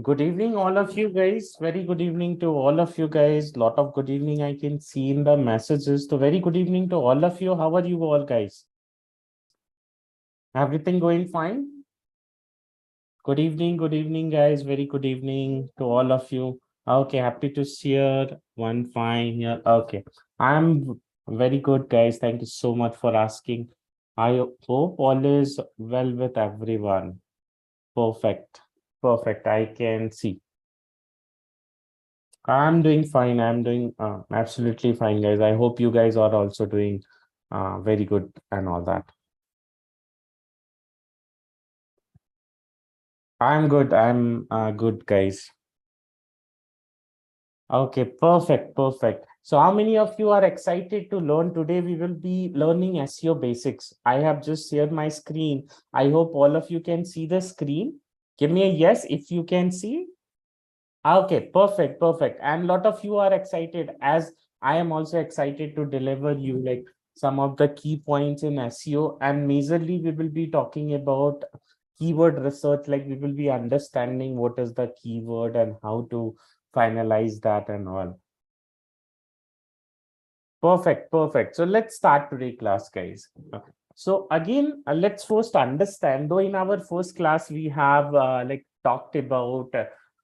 Good evening, all of you guys. Very good evening to all of you guys. Lot of good evening I can see in the messages. So very good evening to all of you. How are you all, guys? Everything going fine? Good evening, guys. Very good evening to all of you. Okay, happy to see you. One fine here. Okay, I'm very good, guys. Thank you so much for asking. I hope all is well with everyone. Perfect. Perfect. I can see. I'm doing fine. I'm doing absolutely fine, guys. I hope you guys are also doing very good and all that. I'm good. I'm good, guys. Okay, perfect, perfect. So how many of you are excited to learn today? We will be learning SEO basics. I have just shared my screen. I hope all of you can see the screen. Give me a yes if you can see. Okay, perfect, perfect. And a lot of you are excited, as I am also excited to deliver you like some of the key points in SEO. And majorly, we will be talking about keyword research, like we will be understanding what is the keyword and how to finalize that and all. Perfect, perfect. So let's start today class, guys. So again, let's first understand, though in our first class, we have like talked about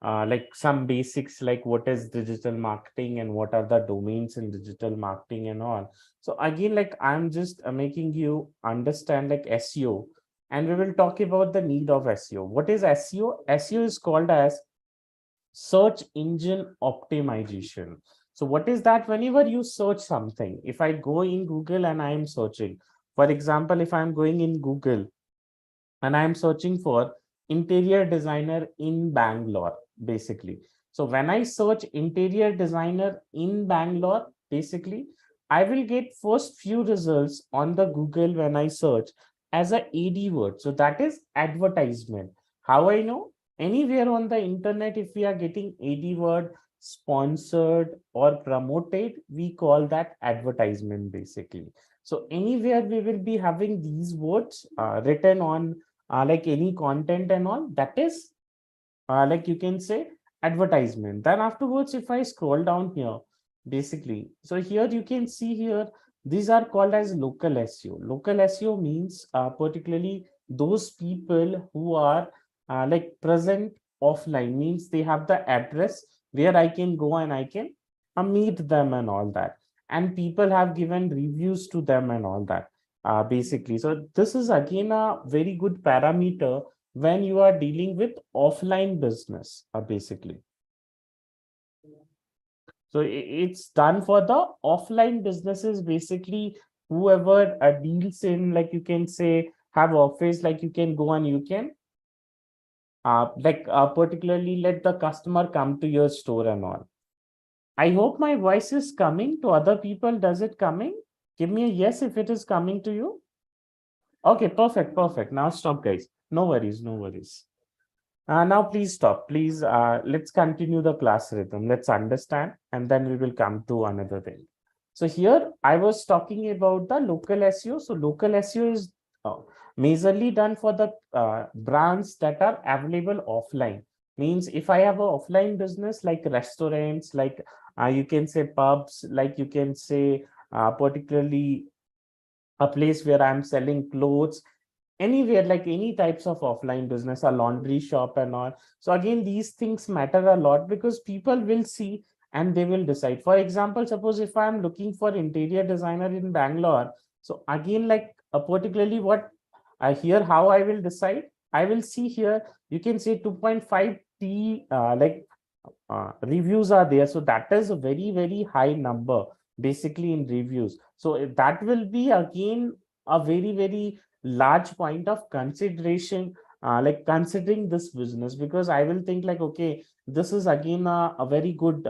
like some basics, like what is digital marketing and what are the domains in digital marketing and all. So again, like I'm just making you understand like SEO, and we will talk about the need of SEO. What is SEO? SEO is called as search engine optimization. So what is that? Whenever you search something, if I go in Google and I am searching, for example, if I'm going in Google and I'm searching for interior designer in Bangalore, basically. So when I search interior designer in Bangalore, basically, I will get first few results on the Google when I search as a AD word. So that is advertisement. How I know? Anywhere on the internet, if we are getting AD word sponsored or promoted, we call that advertisement basically. So anywhere we will be having these words written on like any content and all, that is like you can say advertisement. Then afterwards, if I scroll down here, basically, so here you can see here, these are called as local SEO. Local SEO means particularly those people who are like present offline, means they have the address where I can go and I can meet them and all that. And people have given reviews to them and all that basically. So this is again a very good parameter when you are dealing with offline business basically. So it's done for the offline businesses, basically whoever deals in, like you can say, have office, like you can go and you can particularly let the customer come to your store and all. I hope my voice is coming to other people. Does it coming? Give me a yes if it is coming to you. Okay, perfect, perfect. Now stop, guys. No worries, no worries. Now, please stop. Please, let's continue the class rhythm. Let's understand, and then we will come to another thing. So here, I was talking about the local SEO. So local SEO is majorly done for the brands that are available offline. Means if I have an offline business like restaurants, like you can say pubs, like you can say particularly a place where I'm selling clothes, anywhere, like any types of offline business, a laundry shop and all. So again, these things matter a lot because people will see and they will decide. For example, suppose if I'm looking for interior designer in Bangalore, so again, like particularly what I hear, how I will decide, I will see here, you can say 2.5 T reviews are there. So that is a very, very high number basically in reviews. So that will be again a very, very large point of consideration, like considering this business, because I will think like, okay, this is again a very good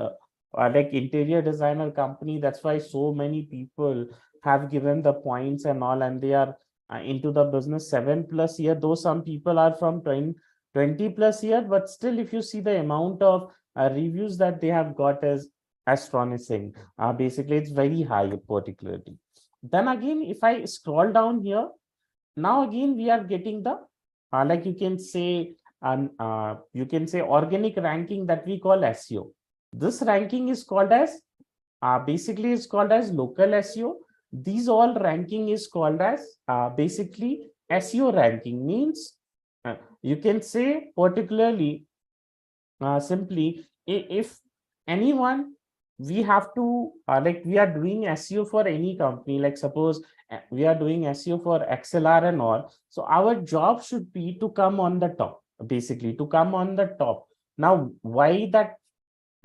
like interior designer company. That's why so many people have given the points and all, and they are into the business 7+ year, though some people are from 20+ year, but still if you see the amount of reviews that they have got is astonishing. Basically it's very high particularly. Then again, if I scroll down here, now again we are getting the like you can say organic ranking that we call SEO. This ranking is called as basically it's called as local SEO. These all ranking is called as basically SEO ranking, means you can say particularly simply if anyone, we have to like we are doing SEO for any company, like suppose we are doing SEO for ExcelR and all, so our job should be to come on the top, basically to come on the top. Now why that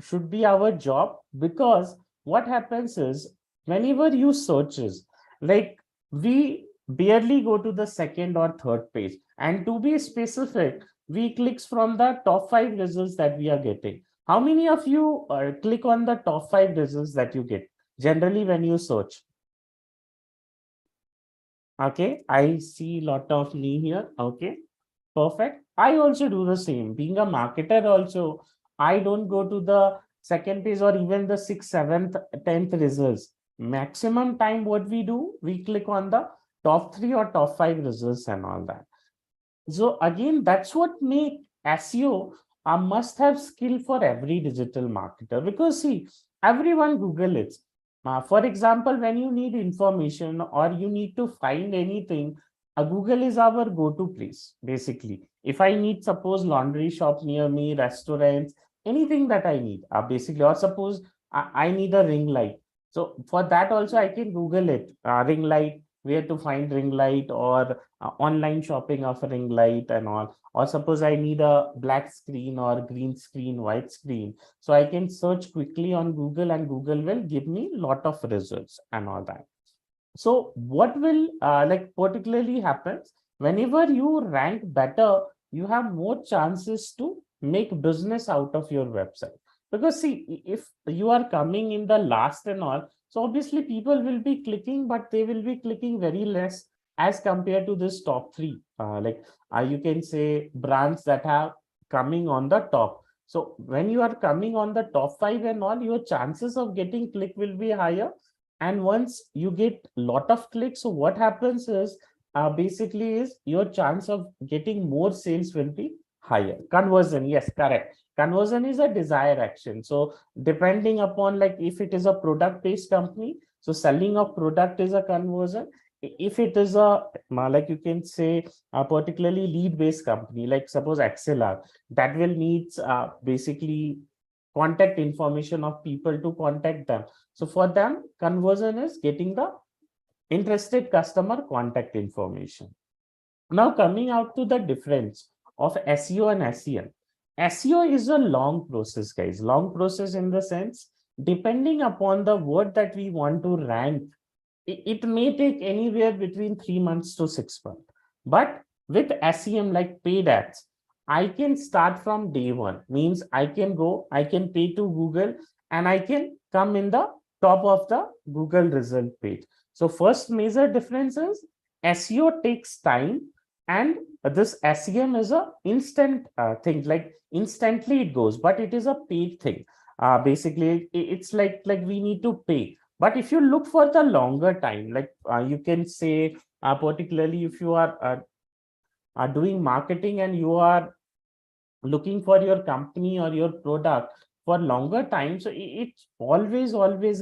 should be our job? Because what happens is whenever you searches, like we barely go to the second or third page, and to be specific, we clicks from the top 5 results that we are getting. How many of you click on the top 5 results that you get generally when you search? Okay, I see lot of me here. Okay, perfect. I also do the same. Being a marketer also, I don't go to the second page or even the 6th, 7th, 10th results. Maximum time what we do, we click on the top 3 or top 5 results and all that. So again, that's what make SEO a must-have skill for every digital marketer, because see, everyone Google it. For example, when you need information or you need to find anything, Google is our go-to place. Basically, if I need suppose laundry shop near me, restaurants, anything that I need, basically, or suppose I need a ring light. So for that also I can Google it, ring light, where to find ring light, or online shopping of a ring light and all. Or suppose I need a black screen or green screen, white screen, so I can search quickly on Google and Google will give me lot of results and all that. So what will like particularly happens, whenever you rank better, you have more chances to make business out of your website. Because see, if you are coming in the last and all, so obviously people will be clicking, but they will be clicking very less as compared to this top 3. Like you can say brands that have coming on the top. So when you are coming on the top 5 and all, your chances of getting click will be higher. And once you get lot of clicks, so what happens is basically is your chance of getting more sales will be higher. Conversion, yes, correct. Conversion is a desired action. So depending upon, like if it is a product based company, so selling of product is a conversion. If it is a like you can say a particularly lead based company, like suppose ExcelR, that will needs basically contact information of people to contact them. So for them, conversion is getting the interested customer contact information. Now coming out to the difference of SEO and SEM. SEO is a long process, guys. Long process in the sense, depending upon the word that we want to rank, it may take anywhere between 3 months to 6 months. But with SEM, like paid ads, I can start from day one. Means I can go, I can pay to Google, and I can come in the top of the Google result page. So first major difference is SEO takes time, and this SEM is a instant thing, like instantly it goes, but it is a paid thing. Basically, it's like we need to pay. But if you look for the longer time, like you can say, particularly if you are doing marketing and you are looking for your company or your product for longer time, so it's always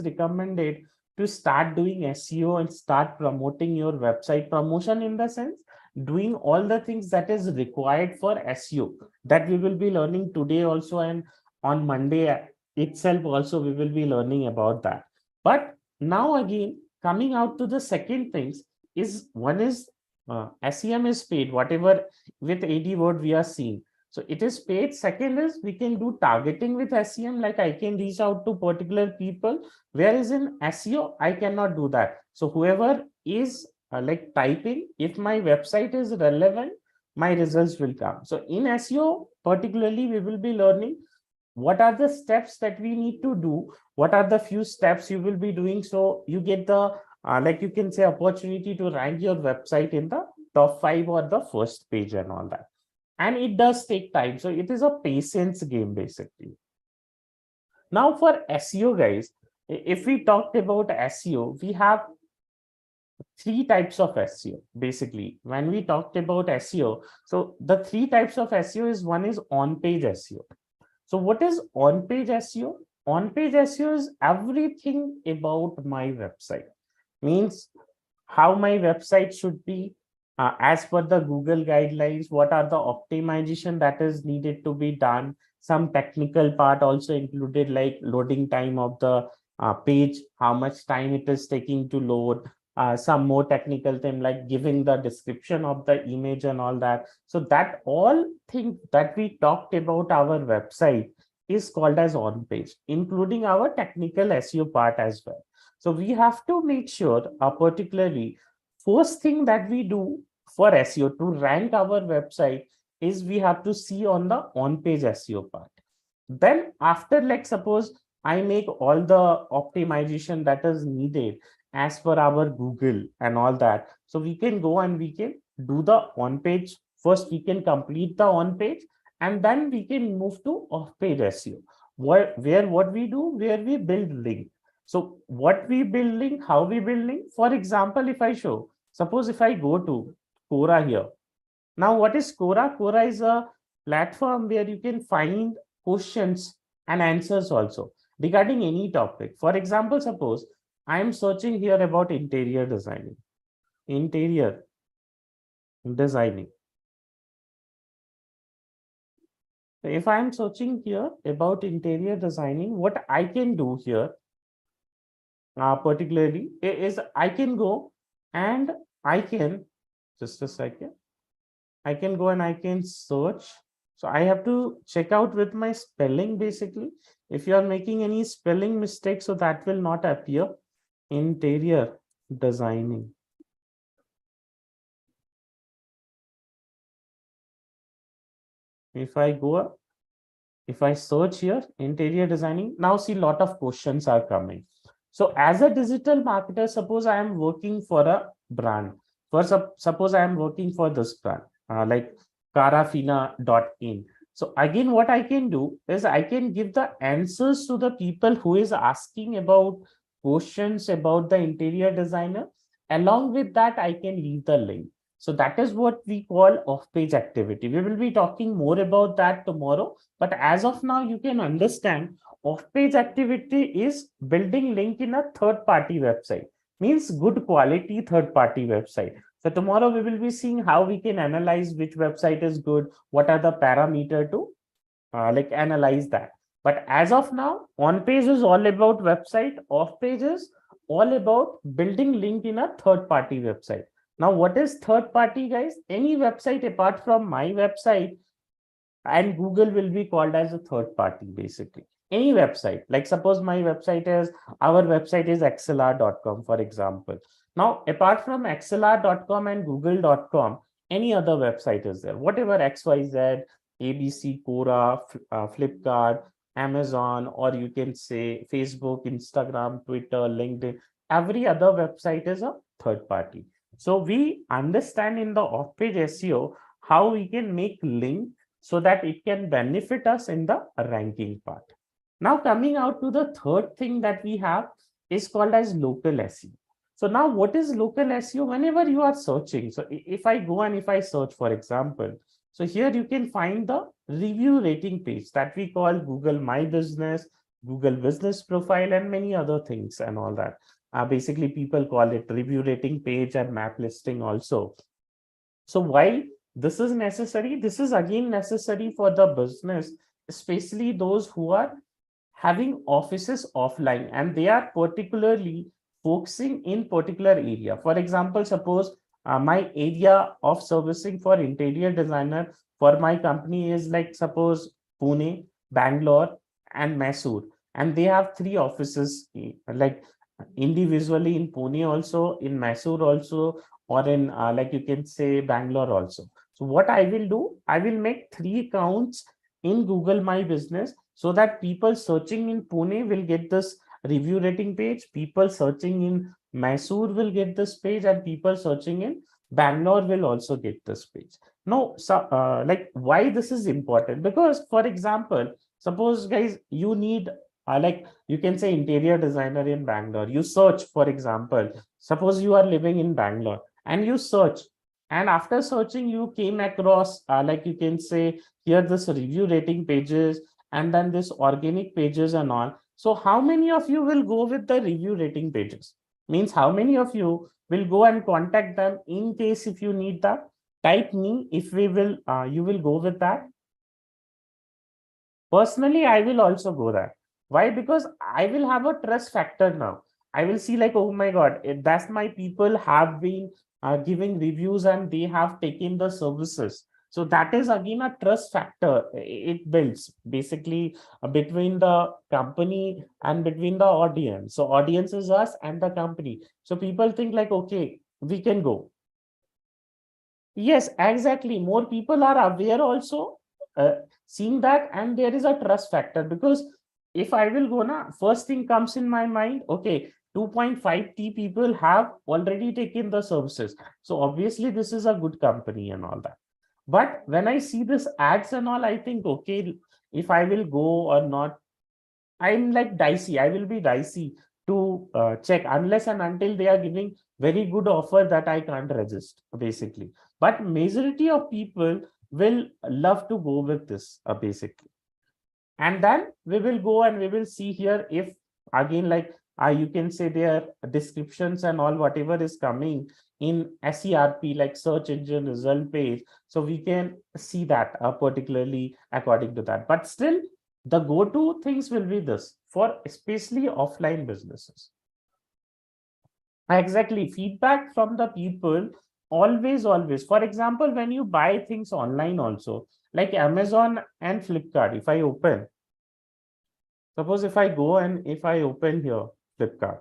recommended to start doing SEO and start promoting your website. Promotion in the sense, doing all the things that is required for SEO, that we will be learning today also, and on Monday itself also we will be learning about that. But now again, coming out to the second things, is one is SEM is paid, whatever with AD word we are seeing. So it is paid. Second is we can do targeting with SEM, like I can reach out to particular people, whereas in SEO, I cannot do that. So whoever is like typing, if my website is relevant, my results will come. So in SEO, particularly, we will be learning what are the steps that we need to do, what are the few steps you will be doing, so you get the like you can say opportunity to rank your website in the top 5 or the first page and all that. And it does take time, so it is a patience game basically. Now for SEO guys, if we talked about SEO, we have three types of SEO basically. When we talked about SEO, so the three types of SEO is, one is on-page SEO. So what is on-page SEO? On-page SEO is everything about my website. Means how my website should be as per the Google guidelines, what are the optimization that is needed to be done, some technical part also included, like loading time of the page, how much time it is taking to load, some more technical thing like giving the description of the image and all that. So that all thing that we talked about our website is called as on page, including our technical SEO part as well. So we have to make sure, particularly first thing that we do for SEO to rank our website is we have to see on the on-page SEO part. Then after, like suppose I make all the optimization that is needed as per our Google and all that. So we can go and we can do the on-page. First, we can complete the on-page and then we can move to off-page SEO. Where what we do, where we build link. So what we building, how we building. For example, if I show, suppose if I go to Quora here. Now, what is Quora? Quora is a platform where you can find questions and answers also regarding any topic. For example, suppose I am searching here about interior designing. Interior designing. So if I am searching here about interior designing, what I can do here particularly is I can go and I can, just a second, I can go and I can search. So I have to check out with my spelling basically. If you are making any spelling mistakes, so that will not appear. Interior designing. If I go up, if I search here, interior designing, now see lot of questions are coming. So as a digital marketer, suppose I am working for a brand. First, suppose I am working for this brand, like carafina.in. So again, what I can do is I can give the answers to the people who is asking about questions about the interior designer. Along with that, I can leave the link. So that is what we call off-page activity. We will be talking more about that tomorrow. But as of now, you can understand off-page activity is building link in a third-party website. Means good quality third-party website. So tomorrow we will be seeing how we can analyze which website is good, what are the parameter to like analyze that. But as of now, on-page is all about website, off-page is all about building link in a third-party website. Now, what is third party, guys? Any website apart from my website and Google will be called as a third party, basically. Any website, like suppose my website is, our website is ExcelR.com, for example. Now, apart from ExcelR.com and Google.com, any other website is there, whatever XYZ, ABC, Quora, Flipkart, Amazon, or you can say Facebook, Instagram, Twitter, LinkedIn, every other website is a third party. So we understand in the off-page SEO how we can make link so that it can benefit us in the ranking part. Now coming out to the third thing that we have is called as local SEO. So now what is local SEO? Whenever you are searching, so if I go and if I search, for example, so here you can find the review rating page that we call Google My Business, Google Business Profile, and many other things and all that. Basically, people call it review rating page and map listing also. So while this is necessary, this is again necessary for the business, especially those who are having offices offline and they are particularly focusing in particular area. For example, suppose my area of servicing for interior designer for my company is like, suppose Pune, Bangalore, and Mysore, and they have three offices, like individually in Pune also, in Mysore also, or in like you can say Bangalore also. So what I will do, I will make three accounts in Google My Business, so that people searching in Pune will get this review rating page, people searching in Mysore will get this page, and people searching in Bangalore will also get this page. No, so like why this is important? Because for example, suppose guys, you need like you can say interior designer in Bangalore. You search, for example, suppose you are living in Bangalore and you search, and after searching, you came across like you can say here this review rating pages and then this organic pages and all. So how many of you will go with the review rating pages? Means how many of you will go and contact them in case if you need that? Type me if we will, you will go with that. Personally, I will also go there. Why? Because I will have a trust factor now. I will see like, oh my God, that's my people have been giving reviews and they have taken the services. So that is again a trust factor. It builds basically between the company and between the audience. So audience is us and the company. So people think like, okay, we can go. Yes, exactly. More people are aware also, seeing that, and there is a trust factor, because if I will go now, first thing comes in my mind, okay, 2.5T people have already taken the services. So obviously this is a good company and all that. But when I see this ads and all, I think, okay, if I will go or not, I'm like dicey. I will be dicey to check unless and until they are giving very good offer that I can't resist, basically. But majority of people will love to go with this, basically. And then we will go and we will see here if again like you can say their descriptions and all whatever is coming in SERP, like search engine result page. So we can see that particularly according to that. But still, the go-to things will be this for especially offline businesses. Exactly. Feedback from the people always. For example, when you buy things online also, like Amazon and Flipkart, if I open, suppose if I go and if I open here Flipkart,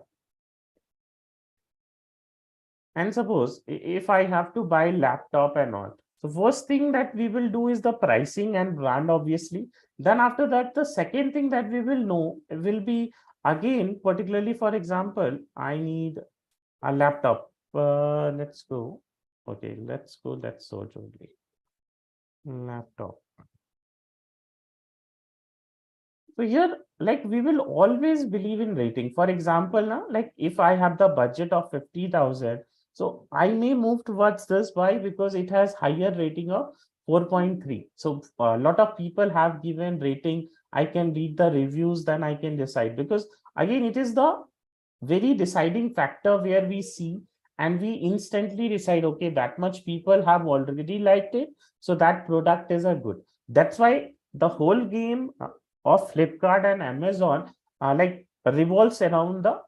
and suppose if I have to buy laptop and all, so first thing that we will do is the pricing and brand, obviously. Then after that, the second thing that we will know will be again, particularly for example, I need a laptop. Let's go. Okay, let's go. Let's search only laptop. So here, like we will always believe in rating. For example, now, like if I have the budget of 50,000, so I may move towards this. Why? Because it has higher rating of 4.3. So a lot of people have given rating. I can read the reviews, then I can decide. Because again, it is the very deciding factor where we see and we instantly decide, okay, that much people have already liked it. So that product is a good. That's why the whole game of Flipkart and Amazon like revolves around the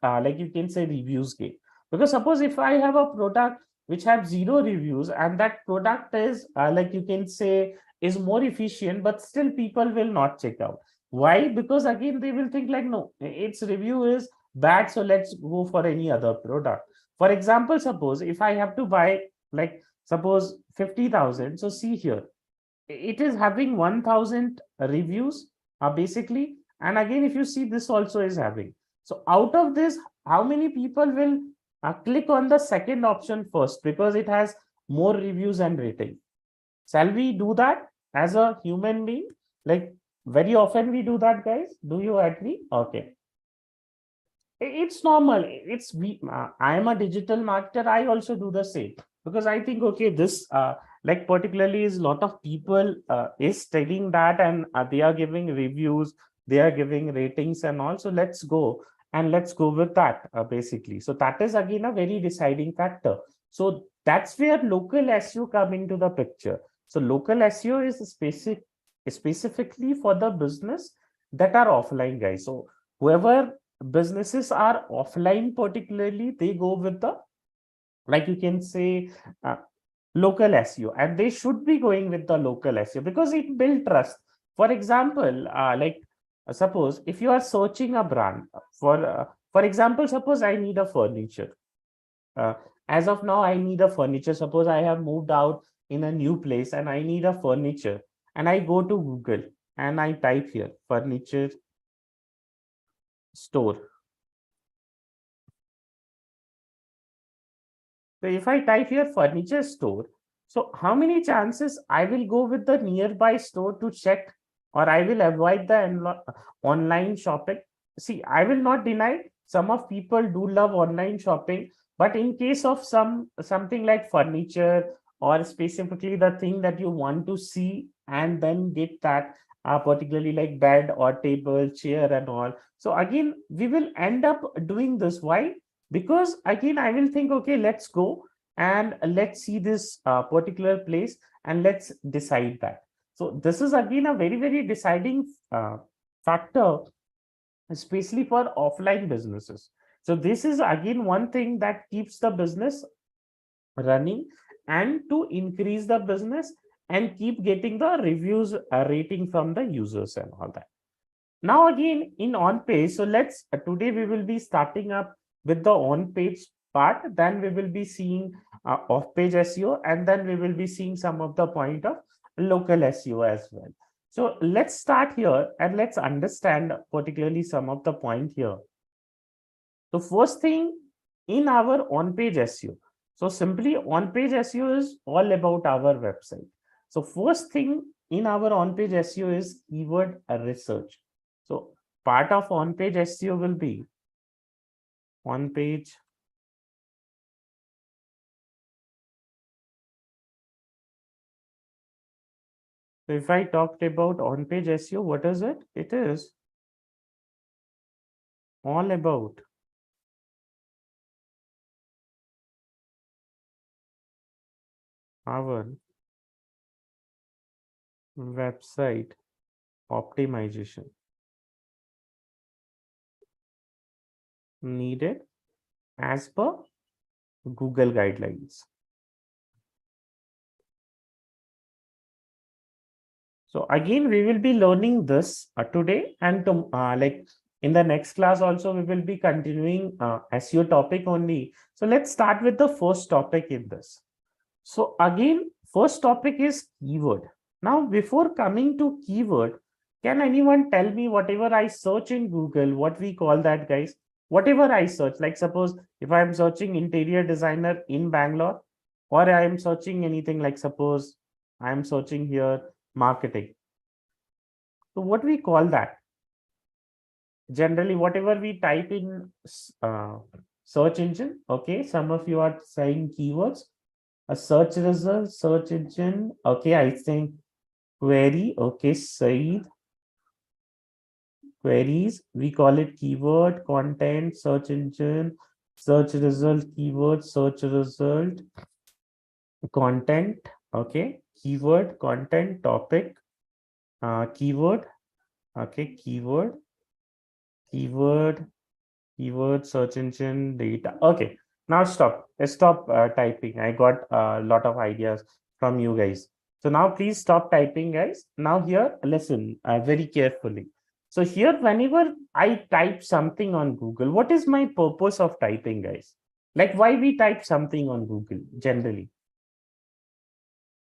like you can say reviews game. Because suppose if I have a product which have zero reviews and that product is like you can say is more efficient, but still people will not check out. Why? Because again they will think like, no, its review is bad, so let's go for any other product. For example, suppose if I have to buy like suppose 50,000, so see here, it is having 1,000 reviews basically, and again if you see this also is having. So out of this, how many people will click on the second option first because it has more reviews and rating? Shall we do that as a human being? Like very often we do that, guys. Do you agree? Okay. It's normal. It's we. I am a digital marketer. I also do the same because I think okay, this like particularly is a lot of people is studying that and they are giving reviews, they are giving ratings and also let's go and let's go with that basically. So that is again a very deciding factor. So that's where local SEO come into the picture. So local SEO is specifically for the business that are offline, guys. So whoever businesses are offline particularly, they go with the like you can say local SEO, and they should be going with the local SEO because it builds trust. For example, suppose if you are searching a brand for example, suppose I need a furniture. Uh, as of now, I need a furniture. Suppose I have moved out in a new place and I need a furniture, and I go to Google and I type here furniture store. So if I type here furniture store, so how many chances I will go with the nearby store to check, or I will avoid the online shopping? See, I will not deny some of people do love online shopping, but in case of something like furniture or specifically the thing that you want to see and then get that, particularly like bed or table, chair and all. So again, we will end up doing this. Why? Because again I will think, okay, let's go and let's see this particular place and let's decide that. So this is again a very deciding factor, especially for offline businesses. So this is again one thing that keeps the business running and to increase the business and keep getting the reviews rating from the users and all that. Now again in on page, so let's today we will be starting up with the on page part, then we will be seeing off page SEO, and then we will be seeing some of the point of local SEO as well. So let's start here and let's understand particularly some of the point here. So first thing in our on page SEO, so simply on page SEO is all about our website. So first thing in our on page SEO is keyword research. So part of on-page SEO will be on-page So if I talked about on-page SEO, what is it? It is all about our website optimization needed as per Google guidelines. So again, we will be learning this today, and to, like in the next class also, we will be continuing SEO topic only. So let's start with the first topic in this. So again, first topic is keyword. Now, before coming to keyword, can anyone tell me whatever I search in Google, what we call that, guys? Whatever I search, like suppose if I am searching interior designer in Bangalore, or I am searching anything like suppose I am searching here marketing. So what we call that? Generally, whatever we type in search engine, okay, some of you are saying keywords, a search result, search engine, okay, I think query, okay, Said, queries, we call it keyword, content, search engine, search result, keyword, search result, content, okay, keyword, content, topic, keyword, okay, keyword, keyword, search engine, data. Okay, now stop typing. I got a lot of ideas from you guys. So now please stop typing, guys. Now here, listen very carefully. So here, whenever I type something on Google, what is my purpose of typing, guys? Like why we type something on Google generally?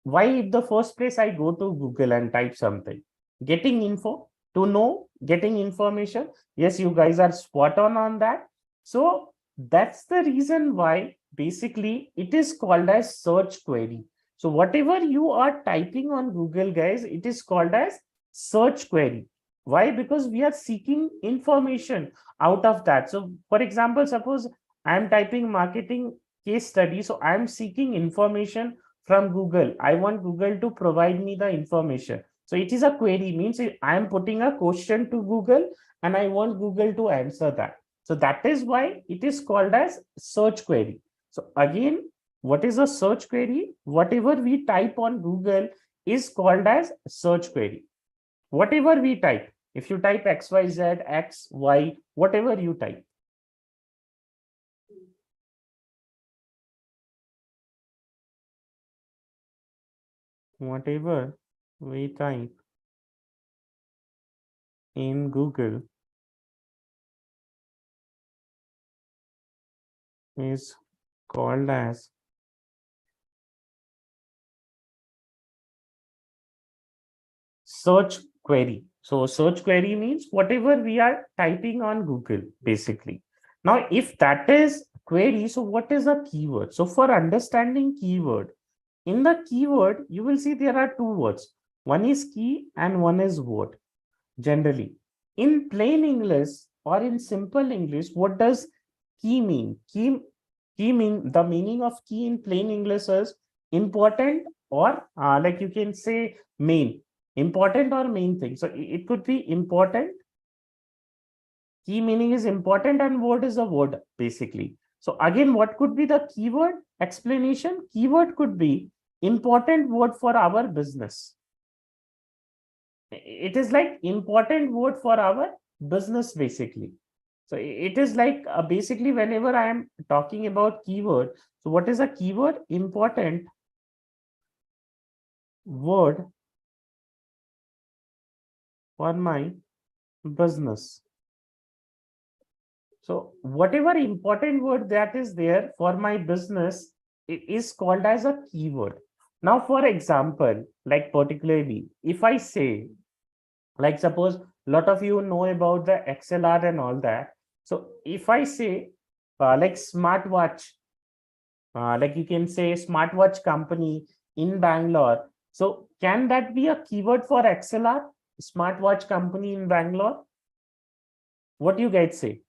Why in the first place I go to Google and type something? Getting info, to know, getting information. Yes, you guys are spot on that. So that's the reason why basically it is called as search query. So whatever you are typing on Google, guys, it is called as search query. Why? Because we are seeking information out of that. So for example, suppose I am typing marketing case study. So I am seeking information from Google. I want Google to provide me the information. So it is a query, means I am putting a question to Google and I want Google to answer that. So that is why it is called as search query. So again, what is a search query? Whatever we type on Google is called as search query. Whatever we type, if you type XYZ, X, Y, whatever you type. whatever we type in Google is called as search query. So search query means whatever we are typing on Google, basically. Now, if that is query, so what is a keyword? So for understanding keyword, in the keyword, you will see there are two words. One is key and one is word, generally. In plain English or in simple English, what does key mean? Key mean, the meaning of key in plain English is important, or like you can say main, important or main thing. So it could be important. Key meaning is important and word is a word, basically. So again, what could be the keyword explanation? Keyword could be important word for our business. It is like important word for our business, basically. So it is like basically whenever I am talking about keyword, so what is a keyword? Important word for my business. So whatever important word that is there for my business, it is called as a keyword. Now, for example, like particularly, if I say, like suppose a lot of you know about the ExcelR and all that. So if I say like smartwatch, like you can say smartwatch company in Bangalore. So can that be a keyword for ExcelR? Smartwatch company in Bangalore? What do you guys say?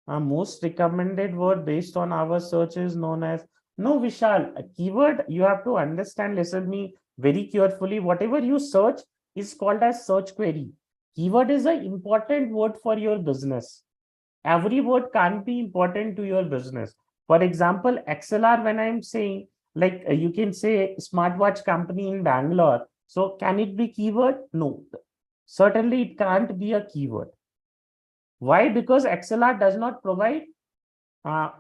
Most recommended word based on our search is known as, no, Vishal, a keyword you have to understand, listen me very carefully. Whatever you search is called as search query. Keyword is an important word for your business. Every word can't be important to your business. For example, XLR, when I'm saying, like you can say smartwatch company in Bangalore. So can it be keyword? No, certainly it can't be a keyword. Why? Because XLR does not provide uh,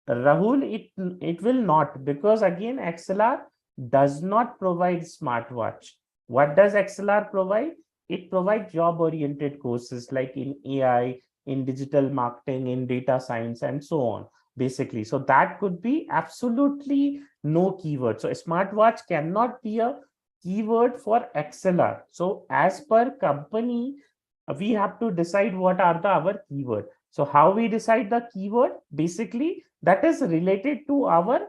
Rahul, it will not, because again XLR does not provide smartwatch. What does XLR provide? It provides job oriented courses like in AI, in digital marketing, in data science, and so on, basically. So that could be absolutely no keyword. So a smartwatch cannot be a keyword for XLR. So as per company, we have to decide what are our keyword. So how we decide the keyword? Basically, that is related to our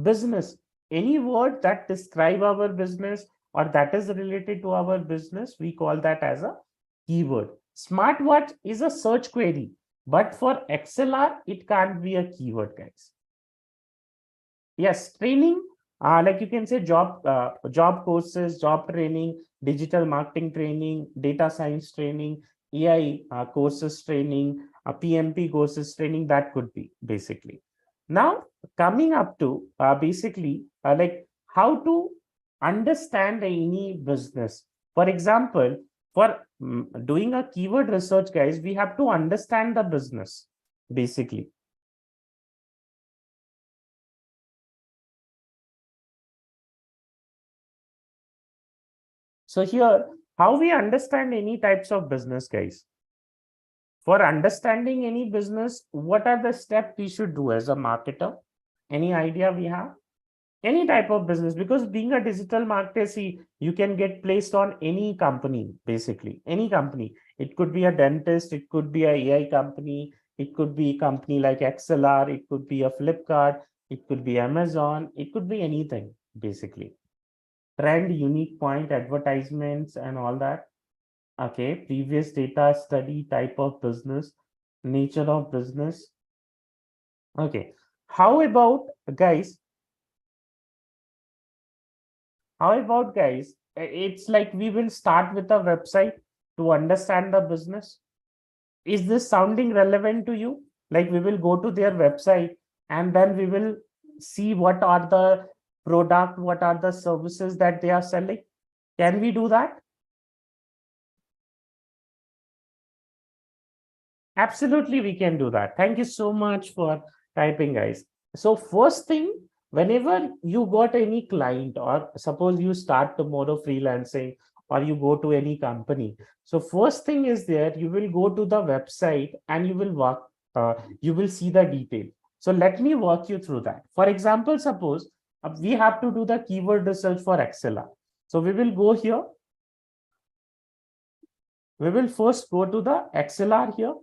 business. Any word that describe our business or that is related to our business, we call that as a keyword. Smartwatch is a search query, but for XLR, it can't be a keyword, guys. Yes, training, like you can say job courses, job training, digital marketing training, data science training, AI courses training, PMP courses training, that could be basically. Now, coming up to basically like how to understand any business. For example, for doing a keyword research, guys, we have to understand the business, basically. So here, how we understand any types of business, guys? For understanding any business, what are the steps we should do as a marketer? Any idea we have? Any type of business, because being a digital marketer, see, you can get placed on any company, basically, any company. It could be a dentist, it could be a AI company, it could be a company like XLR, it could be a Flipkart, it could be Amazon, it could be anything, basically. Trend, unique point, advertisements, and all that. Okay, previous data study, type of business, nature of business. Okay, how about guys? How about guys? It's like we will start with a website to understand the business. Is this sounding relevant to you? Like we will go to their website and then we will see what are the product, what are the services that they are selling. Can we do that? Absolutely, we can do that. Thank you so much for typing, guys. So first thing, whenever you got any client, or suppose you start tomorrow freelancing, or you go to any company. So first thing is there, you will go to the website and you will you will see the detail. So let me walk you through that. For example, suppose we have to do the keyword research for ExcelR. So we will go here. We will first go to the ExcelR here.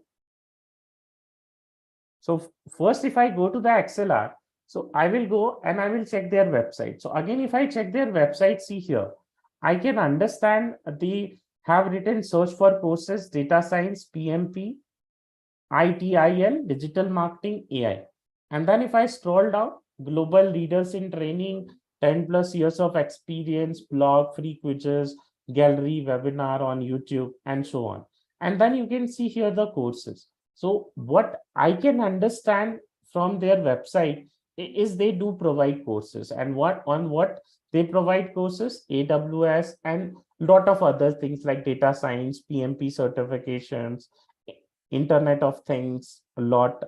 So first, if I go to the ExcelR, so I will go and I will check their website. So again, if I check their website, see here, I can understand the have written search for courses, data science, PMP, ITIL, digital marketing, AI. And then if I scroll down, global leaders in training, 10 plus years of experience, blog, free quizzes, gallery, webinar on YouTube, and so on. And then you can see here the courses. So what I can understand from their website is they do provide courses, and what they provide courses, AWS and lot of other things like data science, PMP certifications, Internet of Things, a lot,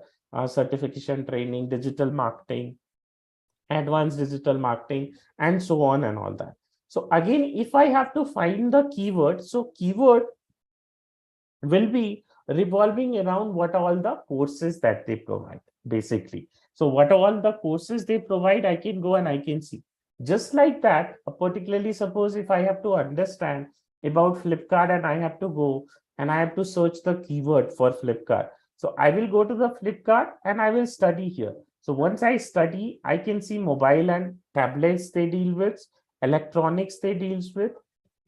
certification training, digital marketing, advanced digital marketing, and so on and all that. So again, if I have to find the keyword, so keyword will be revolving around what all the courses that they provide, basically. So what all the courses they provide, I can go and I can see. Just like that, particularly suppose if I have to understand about Flipkart and I have to go and I have to search the keyword for Flipkart. So I will go to the Flipkart and I will study here. So once I study, I can see mobile and tablets they deal with, electronics they deals with,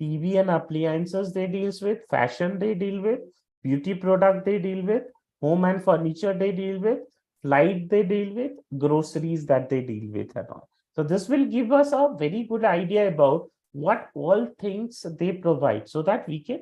TV and appliances they deals with, fashion they deal with, beauty product they deal with, home and furniture they deal with, flight they deal with, groceries that they deal with and all. So this will give us a very good idea about what all things they provide, so that we can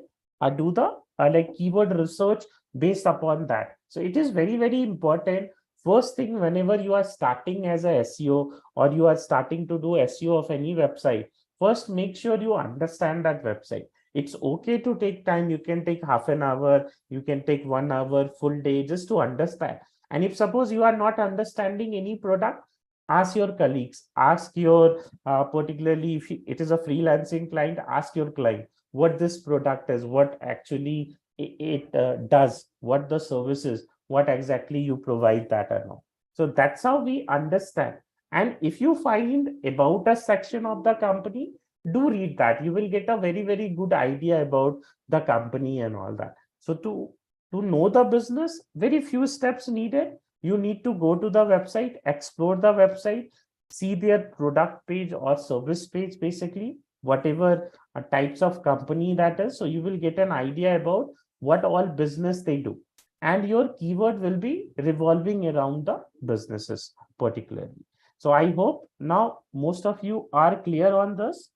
do the like keyword research based upon that. So it is very, very important. First thing, whenever you are starting as a SEO or you are starting to do SEO of any website, first make sure you understand that website. It's okay to take time. You can take half an hour, you can take 1 hour, full day, just to understand. And if suppose you are not understanding any product, ask your colleagues, ask your particularly if it is a freelancing client, ask your client what this product is, what actually it does, what the service is, what exactly you provide that or not. So that's how we understand. And if you find about a section of the company, do read that. You will get a very, very good idea about the company and all that. So to know the business, very few steps needed. You need to go to the website, explore the website, see their product page or service page, basically, whatever types of company that is. So you will get an idea about what all business they do. And your keyword will be revolving around the businesses particularly. So I hope now most of you are clear on this.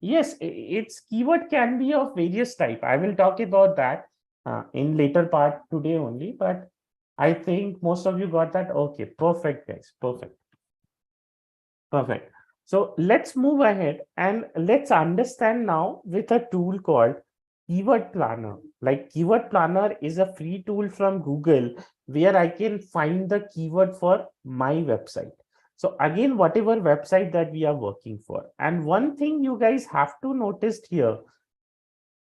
Yes, its keyword can be of various type. I will talk about that in later part today only, but I think most of you got that. Okay, perfect, guys. Perfect. Perfect. So let's move ahead and let's understand now with a tool called Keyword Planner. Like Keyword Planner is a free tool from Google where I can find the keyword for my website. So again, whatever website that we are working for. And one thing you guys have to notice here,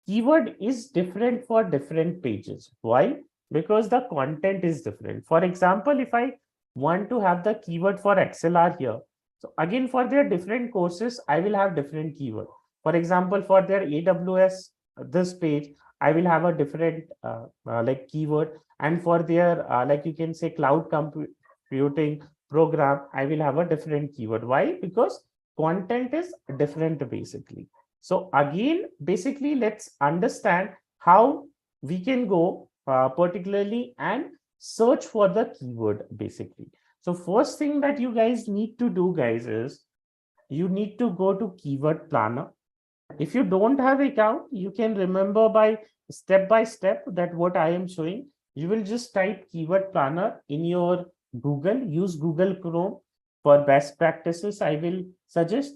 keyword is different for different pages. Why? Because the content is different. For example, if I want to have the keyword for ExcelR here, so again, for their different courses, I will have different keyword. For example, for their AWS, this page, I will have a different like keyword. And for their, like you can say cloud computing program, I will have a different keyword. Why? Because content is different basically. So again, basically, let's understand how we can go particularly and search for the keyword basically. So first thing that you guys need to do, guys, is you need to go to Keyword Planner. If you don't have account, you can remember by step that what I am showing. You will just type Keyword Planner in your Google. Use Google Chrome for best practices, I will suggest.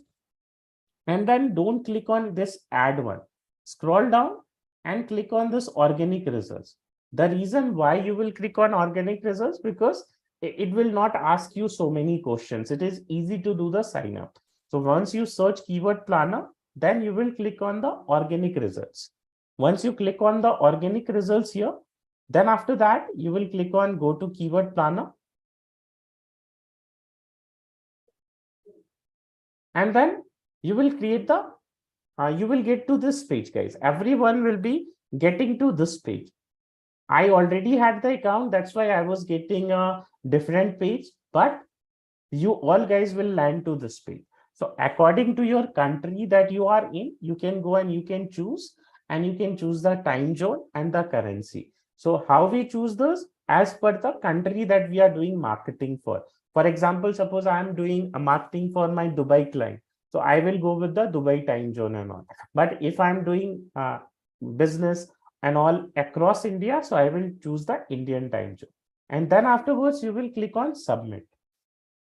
And then don't click on this add one. Scroll down and click on this organic results. The reason why you will click on organic results, because it will not ask you so many questions. It is easy to do the sign up. So once you search keyword planner, then you will click on the organic results. Once you click on the organic results here, then after that, you will click on go to keyword planner. And then you will create the, you will get to this page, guys. Everyone will be getting to this page. I already had the account. That's why I was getting a different page, but you all guys will land to this page. So according to your country that you are in, you can go and you can choose, and you can choose the time zone and the currency. So how we choose this? As per the country that we are doing marketing for. For example, suppose I am doing a marketing for my Dubai client. So I will go with the Dubai time zone and all. But if I'm doing business and all across India, so I will choose the Indian time zone. And then afterwards, you will click on submit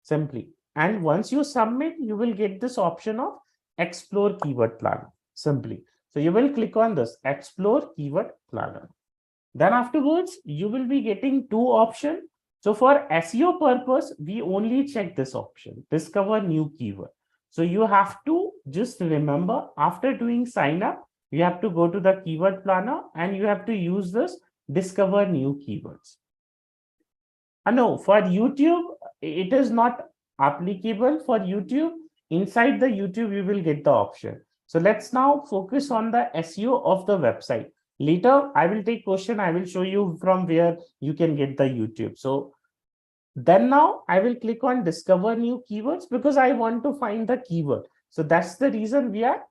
simply. And once you submit, you will get this option of explore keyword planner simply. So you will click on this explore keyword planner. Then afterwards, you will be getting two options. So for SEO purpose, we only check this option, discover new keyword. So you have to just remember, after doing sign up, you have to go to the keyword planner and you have to use this discover new keywords. No, for YouTube, it is not applicable for YouTube. Inside the YouTube, you will get the option. So let's now focus on the SEO of the website. Later, I will take question. I will show you from where you can get the YouTube. So then now I will click on discover new keywords because I want to find the keyword. So that's the reason we are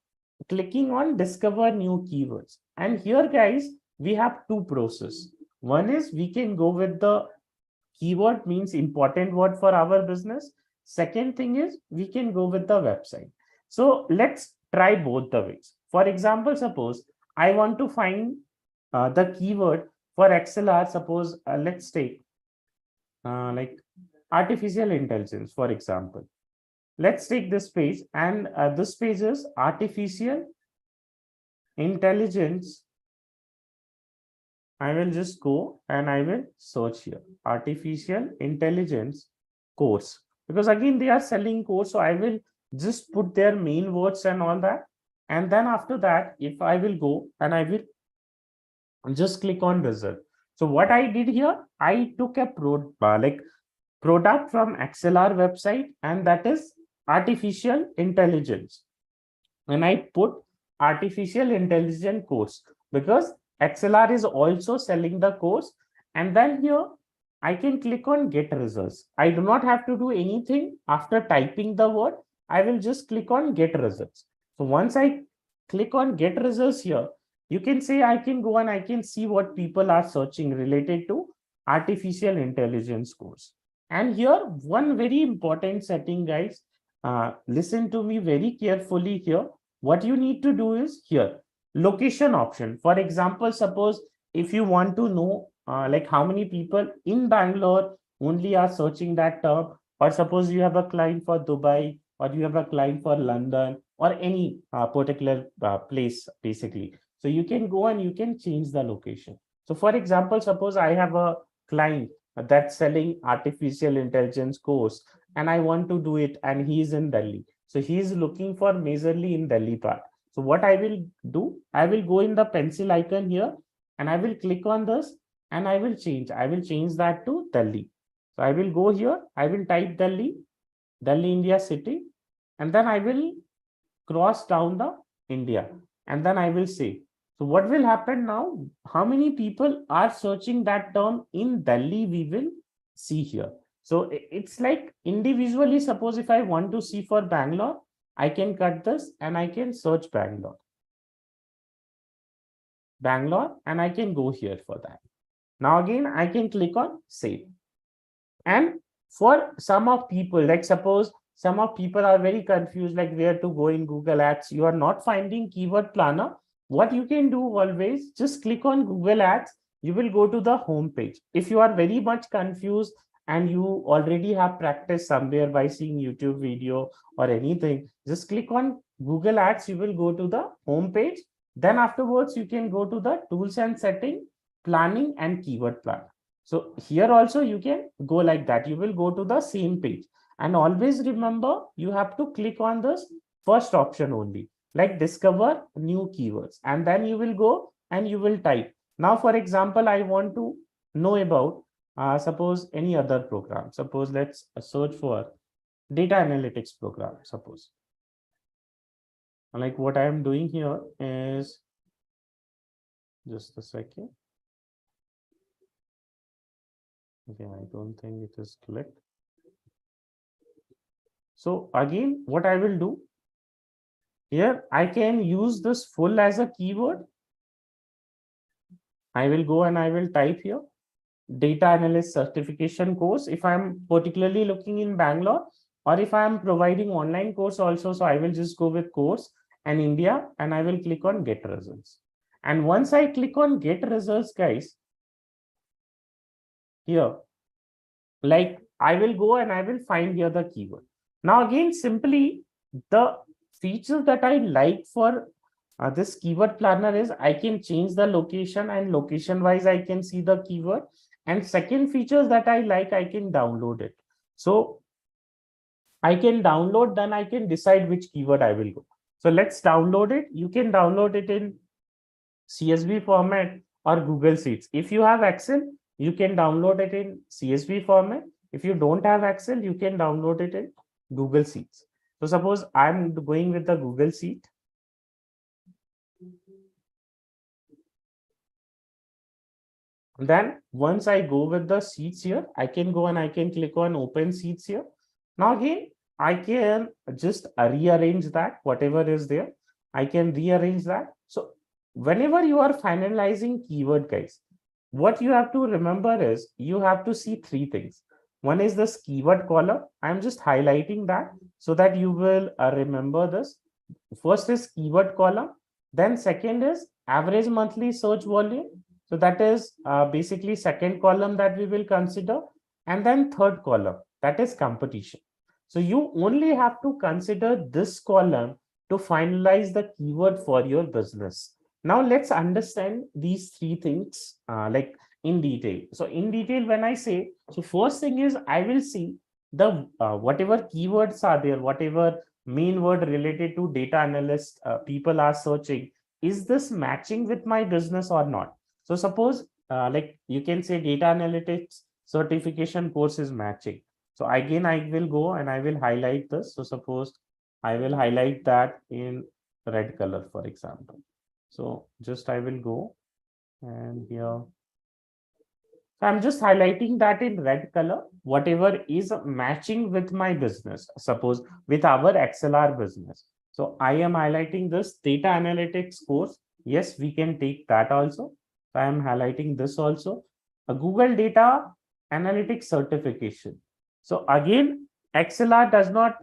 clicking on discover new keywords. And here, guys, we have two processes. One is we can go with the keyword, means important word for our business. Second thing is we can go with the website. So let's try both the ways. For example, suppose I want to find the keyword for ExcelR. Suppose let's take like artificial intelligence, for example. Let's take this page, and this page is artificial intelligence. I will just go and I will search here artificial intelligence course, because again they are selling course. So I will just put their main words and all that. And then after that, if I will go and I will just click on result. So what I did here, I took a product from ExcelR website, and that is artificial intelligence. And I put artificial intelligence course because ExcelR is also selling the course. And then here I can click on get results. I do not have to do anything after typing the word. I will just click on get results. So once I click on get results here, you can say I can go and I can see what people are searching related to artificial intelligence course. And here, one very important setting, guys, listen to me very carefully here. What you need to do is here, location option. For example, suppose if you want to know like how many people in Bangalore only are searching that term, or suppose you have a client for Dubai, or you have a client for London, or any particular place, basically. So you can go and you can change the location. So for example, suppose I have a client that's selling artificial intelligence course, and I want to do it, and he is in Delhi. So he is looking for majorly in Delhi part. So what I will do, I will go in the pencil icon here, and I will click on this, and I will change that to Delhi. So I will go here, I will type Delhi, India city, and then I will cross down the India, and then I will say. So what will happen now? How many people are searching that term in Delhi? We will see here. So it's like individually, suppose if I want to see for Bangalore, I can cut this and I can search Bangalore, and I can go here for that. Now again, I can click on save. And for some of people, like suppose some of people are very confused, like where to go in Google Ads, you are not finding keyword planner. What you can do always, just click on Google Ads. You will go to the home page. If you are very much confused and you already have practiced somewhere by seeing YouTube video or anything, just click on Google Ads. You will go to the home page. Then afterwards, you can go to the tools and setting, planning and keyword planner. So here also you can go like that. You will go to the same page, and always remember you have to click on this first option only, like discover new keywords, and then you will go and you will type. Now, for example, I want to know about suppose any other program. Suppose let's search for data analytics program. Suppose like what I am doing here is just a second. Okay, I don't think it is clicked. So again, what I will do here, I can use this full as a keyword. I will go and I will type here data analyst certification course if I'm particularly looking in Bangalore, or if I'm providing online course also. So I will just go with course and India, and I will click on get results. And once I click on get results, guys, here, like I will go and I will find here the keyword. Now again, simply the feature that I like for this keyword planner is I can change the location, and location wise I can see the keyword. And second features that I like, I can download it. So I can download, then I can decide which keyword I will go. So let's download it. You can download it in CSV format or Google Sheets. If you have Excel, you can download it in CSV format. If you don't have Excel, you can download it in Google Sheets. So suppose I'm going with the Google Sheet. Then once I go with the sheets here, I can go and I can click on open sheets here. Now again, I can just rearrange that, whatever is there, I can rearrange that. So whenever you are finalizing keyword, guys, what you have to remember is you have to see three things. One is this keyword column. I'm just highlighting that so that you will remember this. First is keyword column. Then second is average monthly search volume. So that is basically second column that we will consider. And then third column, that is competition. So you only have to consider this column to finalize the keyword for your business. Now let's understand these three things like in detail. So in detail, when I say, so first thing is I will see the whatever keywords are there, whatever main word related to data analyst people are searching, is this matching with my business or not? So suppose like you can say data analytics certification course is matching. So again, I will go and I will highlight this. So suppose I will highlight that in red color, for example. So just I will go and here. So I'm just highlighting that in red color, whatever is matching with my business, suppose with our ExcelR business. So I am highlighting this data analytics course. Yes, we can take that also. So I am highlighting this also. A Google data analytics certification. So again, ExcelR does not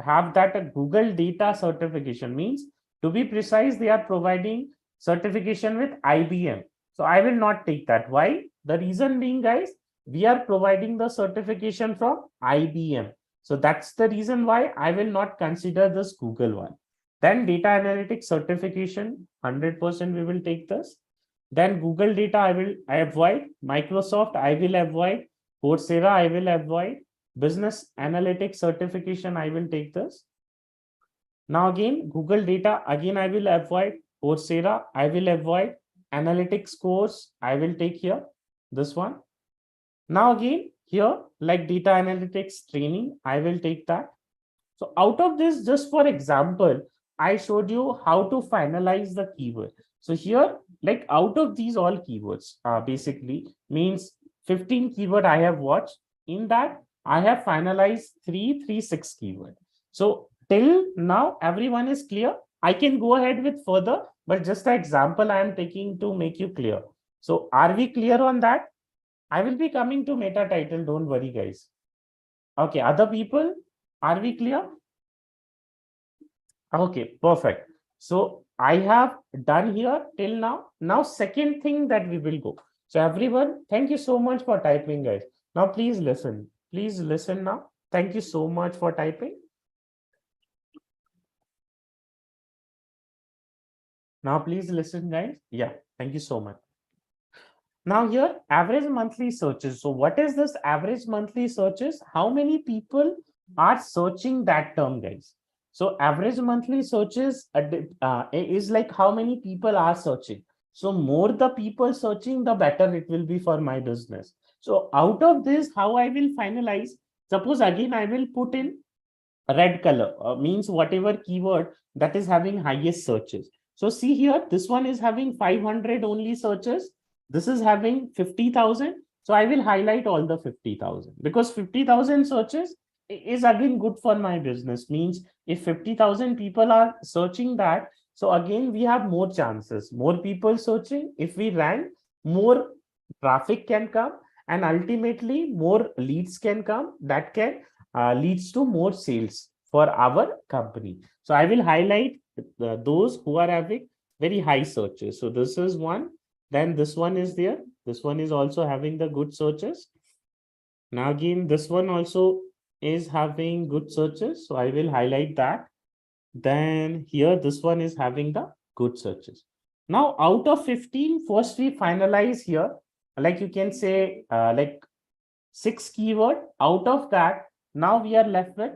have that Google data certification, means to be precise, they are providing certification with IBM. So I will not take that. Why? The reason being, guys, we are providing the certification from IBM. So that's the reason why I will not consider this Google one. Then data analytics certification, 100% we will take this. Then Google data, I avoid. Microsoft, I will avoid. Coursera, I will avoid. Business analytics certification, I will take this. Now again, Google data, again, I will avoid. Coursera, I will avoid. Analytics course, I will take here, this one. Now again, here, like data analytics training, I will take that. So out of this, just for example, I showed you how to finalize the keyword. So here, like out of these all keywords, basically means 15 keyword I have watched. In that, I have finalized 336 keyword. So till now, everyone is clear. I can go ahead with further, but just an example I am taking to make you clear. So are we clear on that? I will be coming to meta title. Don't worry, guys. Okay, other people, are we clear? Okay, perfect. So I have done here till now. Now, second thing that we will go. So everyone, thank you so much for typing, guys. Now, please listen. Please listen now. Thank you so much for typing. Now, please listen, guys. Yeah, thank you so much. Now here, average monthly searches. So what is this average monthly searches? How many people are searching that term, guys? So average monthly searches is like how many people are searching. So more the people searching, the better it will be for my business. So out of this, how I will finalize? Suppose again, I will put in red color, means whatever keyword that is having highest searches. So see here, this one is having 500 only searches. This is having 50,000. So I will highlight all the 50,000 because 50,000 searches is again good for my business. Means if 50,000 people are searching that, so again we have more chances, more people searching. If we rank, more traffic can come, and ultimately more leads can come. That can leads to more sales for our company. So I will highlight those who are having very high searches. So this is one. Then this one is there. This one is also having the good searches. Now again, this one also is having good searches. So I will highlight that. Then here, this one is having the good searches. Now out of 15, first we finalize here. Like you can say like 6 keyword. Out of that, now we are left with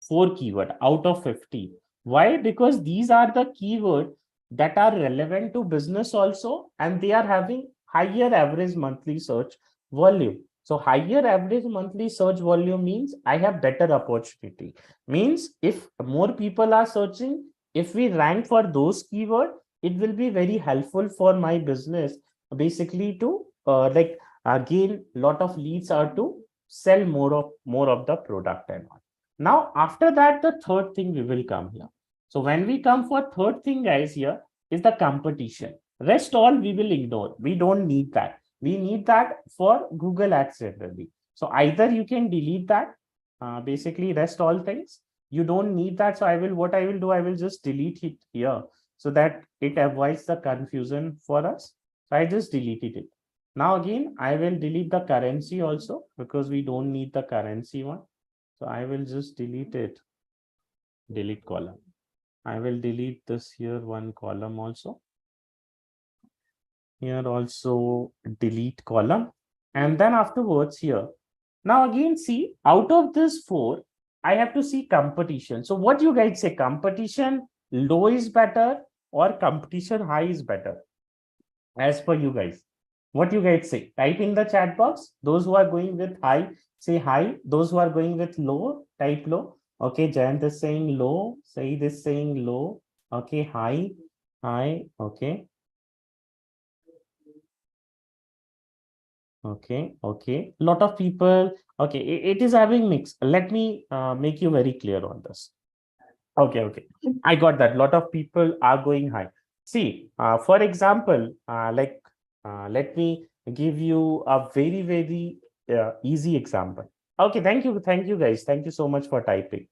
4 keyword out of 50. Why? Because these are the keyword that are relevant to business also, and they are having higher average monthly search volume. So higher average monthly search volume means I have better opportunity. Means if more people are searching, if we rank for those keyword, it will be very helpful for my business basically to like gain lot of leads or to sell more of the product and all. Now after that, the third thing we will come here. So when we come for third thing, guys, here is the competition. Rest all we will ignore. We don't need that. We need that for Google Ads generally. So either you can delete that, basically rest all things. You don't need that. So what I will do, I will just delete it here so that it avoids the confusion for us. So I just deleted it. Now again, I will delete the currency also because we don't need the currency one. So I will just delete it. Delete column. I will delete this here one column also. Here also delete column. And then afterwards here. Now again, see, out of this 4, I have to see competition. So what you guys say, competition low is better or competition high is better? As per you guys, what you guys say? Type in the chat box. Those who are going with high, say high. Those who are going with low, type low. Okay, Jayant is saying low. Saeed is saying low. Okay, high, high. Okay. Okay. Lot of people. Okay, it is having mix. Let me make you very clear on this. Okay. I got that. Lot of people are going high. See, for example, let me give you a very easy example. Okay, thank you guys. Thank you so much for typing.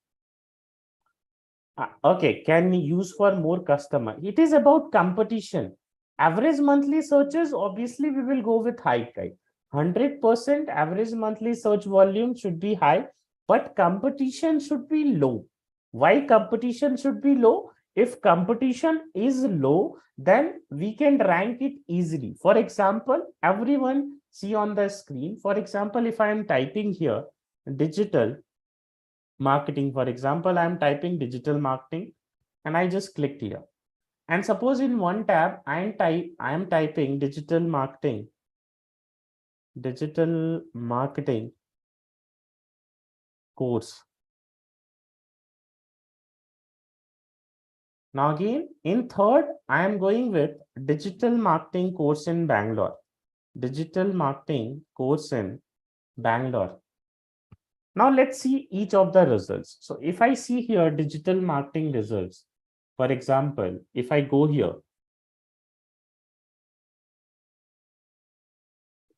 Okay, can we use for more customer? It is about competition. Average monthly searches, obviously we will go with high, right? 100% average monthly search volume should be high, but competition should be low. Why competition should be low? If competition is low, then we can rank it easily. For example, everyone see on the screen. For example, if I am typing here digital marketing, for example, I'm typing digital marketing and I just clicked here. And suppose in one tab, I am typing digital marketing course. Now again, in third, I am going with digital marketing course in Bangalore. Digital marketing course in Bangalore. Now let's see each of the results. So if I see here digital marketing results, for example, if I go here,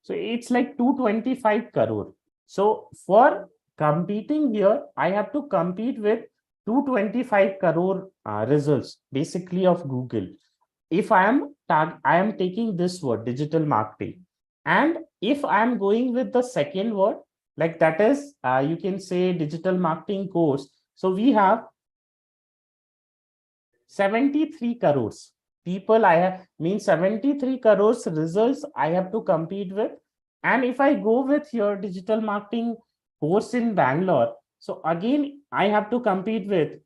so it's like 225 crore. So for competing here, I have to compete with 225 crore results, basically of Google. If I am taking this word digital marketing, and if I am going with the second word, like that is you can say digital marketing course. So we have 73 crores. people I have, means 73 crores results I have to compete with. And if I go with your digital marketing course in Bangalore, so again, I have to compete with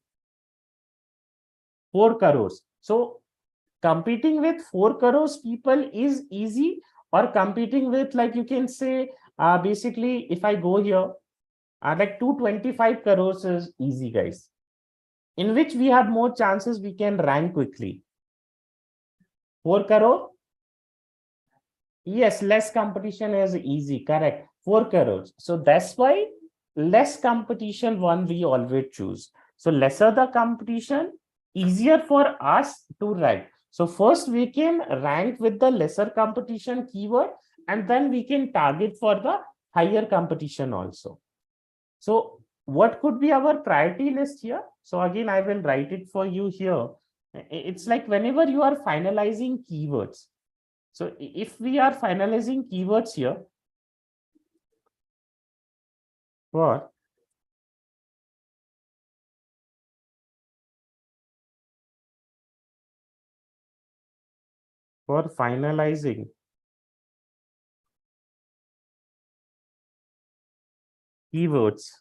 4 crores. So competing with 4 crores people is easy, or competing with, like, you can say, basically, if I go here, like 225 crores is easy, guys. In which we have more chances we can rank quickly. 4 crore? Yes, less competition is easy, correct. 4 crores. So that's why less competition one we always choose. So lesser the competition, easier for us to rank. So first we can rank with the lesser competition keyword, and then we can target for the higher competition also. So what could be our priority list here? So again, I will write it for you here. It's like whenever you are finalizing keywords. So if we are finalizing keywords here for finalizing keywords,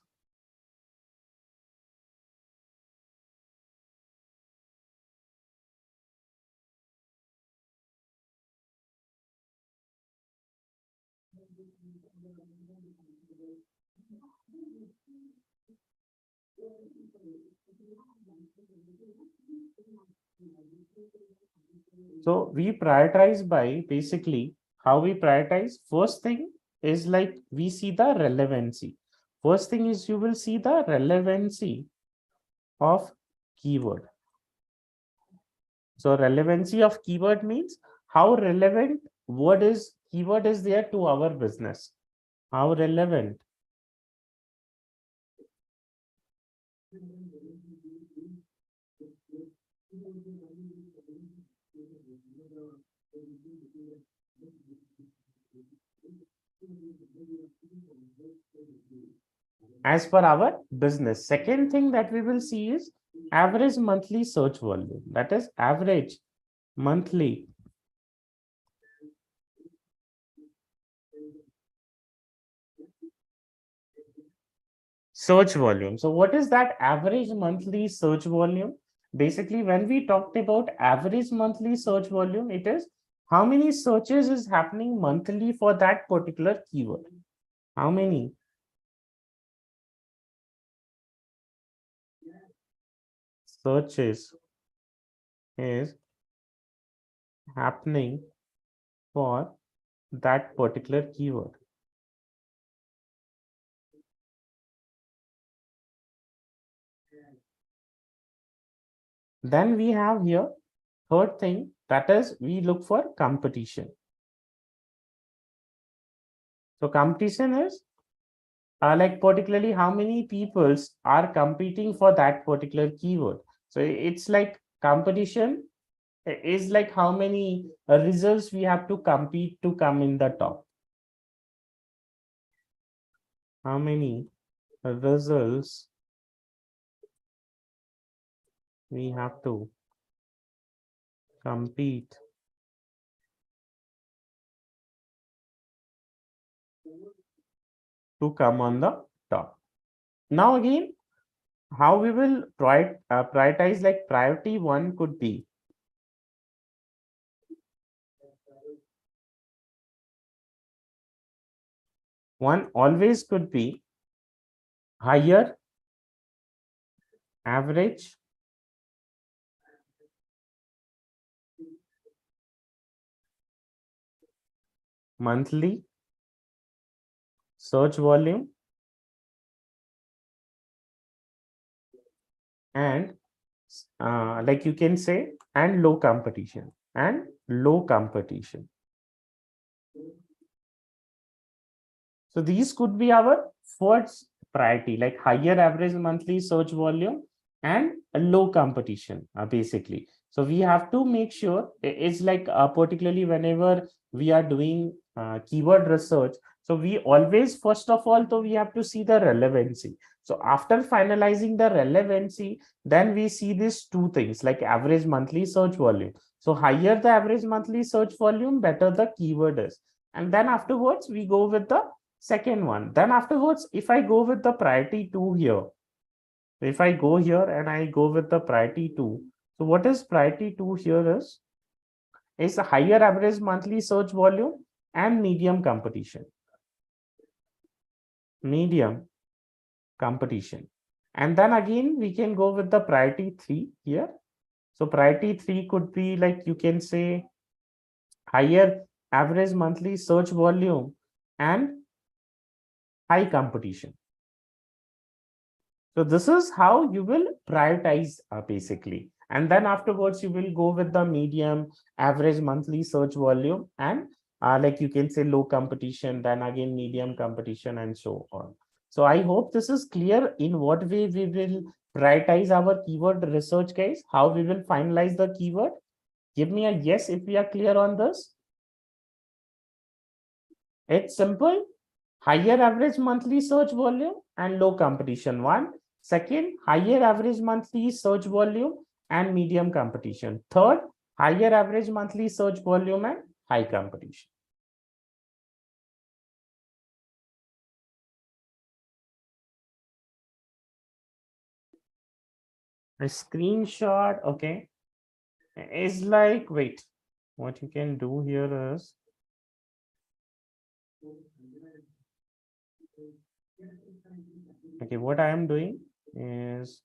so we prioritize by basically how we prioritize. First thing is like we see the relevancy. First thing is you will see the relevancy of keyword. So relevancy of keyword means how relevant keyword is there to our business. How relevant as per our business. Second thing that we will see is average monthly search volume. That is average monthly search volume. So what is that average monthly search volume? Basically, when we talked about average monthly search volume, it is how many searches is happening monthly for that particular keyword. How many searches is happening for that particular keyword. Then we have here third thing, that is we look for competition. So competition is like particularly how many peoples are competing for that particular keyword. So it's like competition is like how many results we have to compete to come in the top. How many results we have to compete to come on the top. Now again, how we will prioritize, like priority one could be one always could be higher average monthly search volume and like you can say and low competition and low competition. So these could be our first priority, like higher average monthly search volume and a low competition, basically. So we have to make sure it's like particularly whenever we are doing keyword research. So we always, first of all, though, we have to see the relevancy. So after finalizing the relevancy, then we see these two things like average monthly search volume. So higher the average monthly search volume, better the keyword is. And then afterwards, we go with the second one. Then afterwards, if I go with the priority 2 here, if I go here and I go with the priority 2, so what is priority 2 here is a higher average monthly search volume and medium competition. Medium competition. And then again, we can go with the priority 3 here. So priority 3 could be like, you can say higher average monthly search volume and high competition. So this is how you will prioritize basically. And then afterwards, you will go with the medium average monthly search volume and like you can say low competition, then again medium competition and so on. So I hope this is clear in what way we will prioritize our keyword research, guys, how we will finalize the keyword. Give me a yes if we are clear on this. It's simple. Higher average monthly search volume and low competition. One. Second, higher average monthly search volume and medium competition. Third, higher average monthly search volume and high competition. A screenshot, okay, is like, wait, what you can do here is, okay, what I am doing is,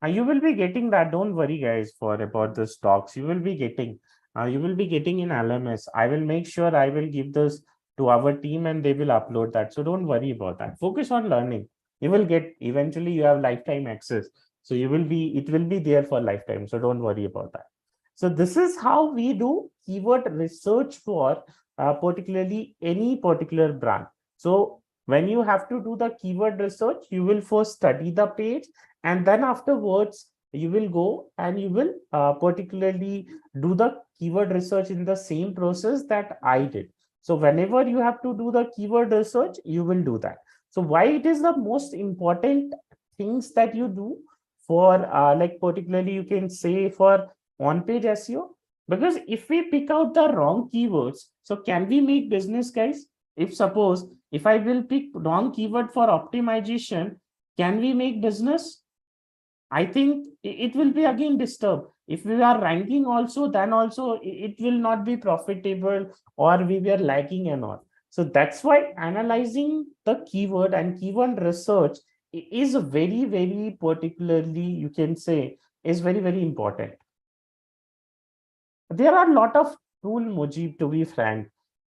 you will be getting that. Don't worry, guys, for about the stocks. You will be getting, in LMS. I will make sure I will give this to our team and they will upload that. So don't worry about that. Focus on learning. You will get, eventually you have lifetime access. So it will be there for lifetime. So don't worry about that. So this is how we do keyword research for particularly any particular brand. So when you have to do the keyword research, you will first study the page, and then afterwards you will go and you will particularly do the keyword research in the same process that I did. So whenever you have to do the keyword research, you will do that. So why it is the most important things that you do for like particularly you can say for on-page SEO? Because if we pick out the wrong keywords, so can we make business, guys? If suppose if I will pick wrong keyword for optimization, can we make business? I think it will be again disturbed. If we are ranking also, then also it will not be profitable or we were lacking and all. So that's why analyzing the keyword and keyword research is very, very particularly, you can say, is very, very important. There are a lot of tool, Mujib, to be frank.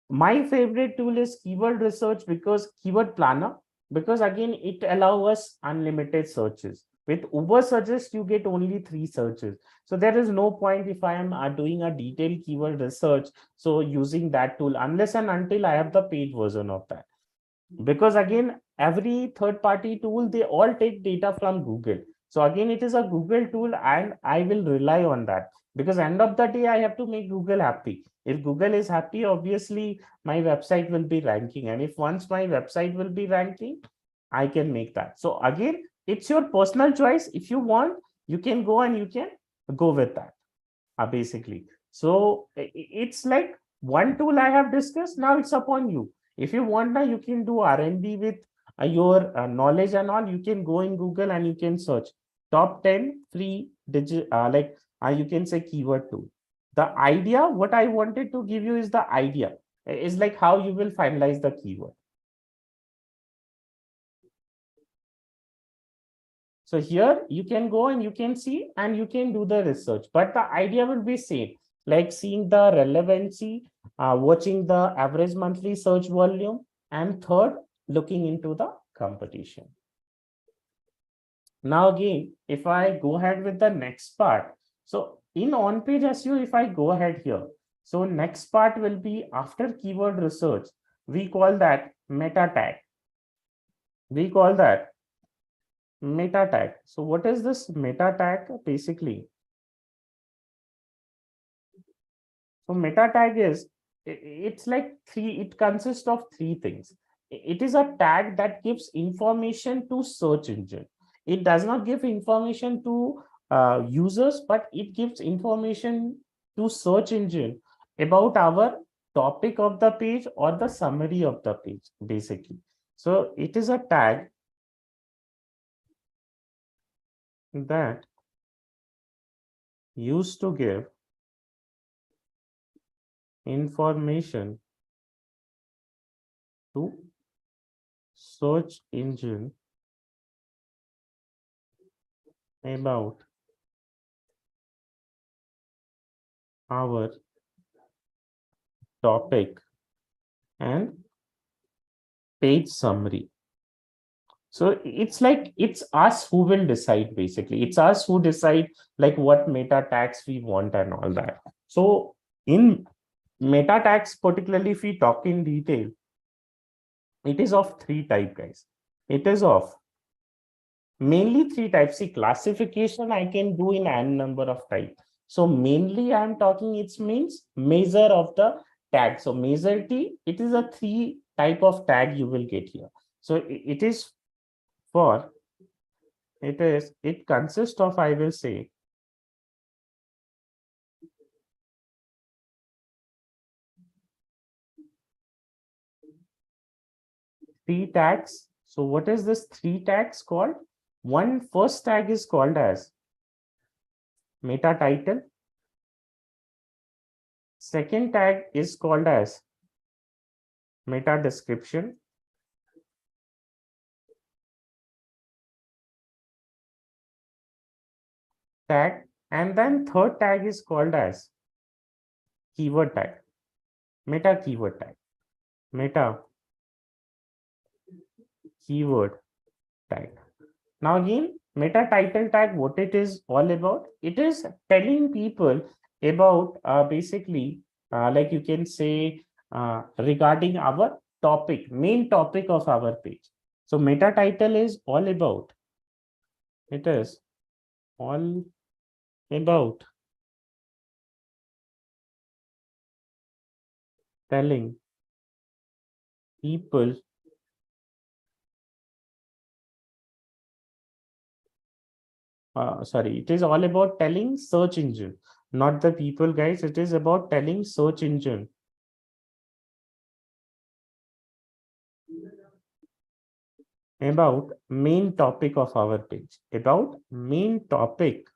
My favorite tool is keyword research because keyword planner, because again, it allows us unlimited searches. With Uber suggest, you get only 3 searches. So there is no point if I am doing a detailed keyword research. So using that tool, unless and until I have the paid version of that. Because again, every third party tool, they all take data from Google. So again, it is a Google tool and I will rely on that, because end of the day, I have to make Google happy. If Google is happy, obviously my website will be ranking. And if once my website will be ranking, I can make that. So again, it's your personal choice. If you want, you can go and you can go with that basically. So it's like one tool I have discussed. Now it's upon you. If you want, now you can do R&D with your knowledge and all. You can go in Google and you can search top 10 free digit, you can say keyword tool. The idea, what I wanted to give you is the idea, is like how you will finalize the keyword. So here you can go and you can see and you can do the research, but the idea will be same, like seeing the relevancy, watching the average monthly search volume, and third, looking into the competition. Now again, if I go ahead with the next part, so in on-page SEO, if I go ahead here, so next part will be after keyword research, we call that meta tag. We call that meta tag. So what is this meta tag basically? So meta tag is, it's like it consists of 3 things. it is a tag that gives information to search engine. It does not give information to users, but it gives information to search engine about our topic of the page or the summary of the page, basically. So it is a tag that used to give information to search engine about our topic and page summary. So it's like it's us who will decide, basically. It's us who decide like what meta tags we want and all that. So in meta tags, particularly if we talk in detail, it is of three types, guys. It is of mainly three types. See, classification I can do in n number of types. So mainly I'm talking, it means measure of the tag. So measure T, it is a three type of tag you will get here. So it is for, it consists of, I will say, three tags. So what is this three tags called? One first tag is called as meta title. Second tag is called as meta description. Tag, and then third tag is called as keyword tag, meta keyword tag, meta keyword tag. Now again, meta title tag, what it is all about? It is telling people about basically, like you can say, regarding our topic, main topic of our page. So meta title is all about, it is all about telling people sorry, it is all about telling search engine, not the people, guys. It is about telling search engine about main topic of our page, about main topic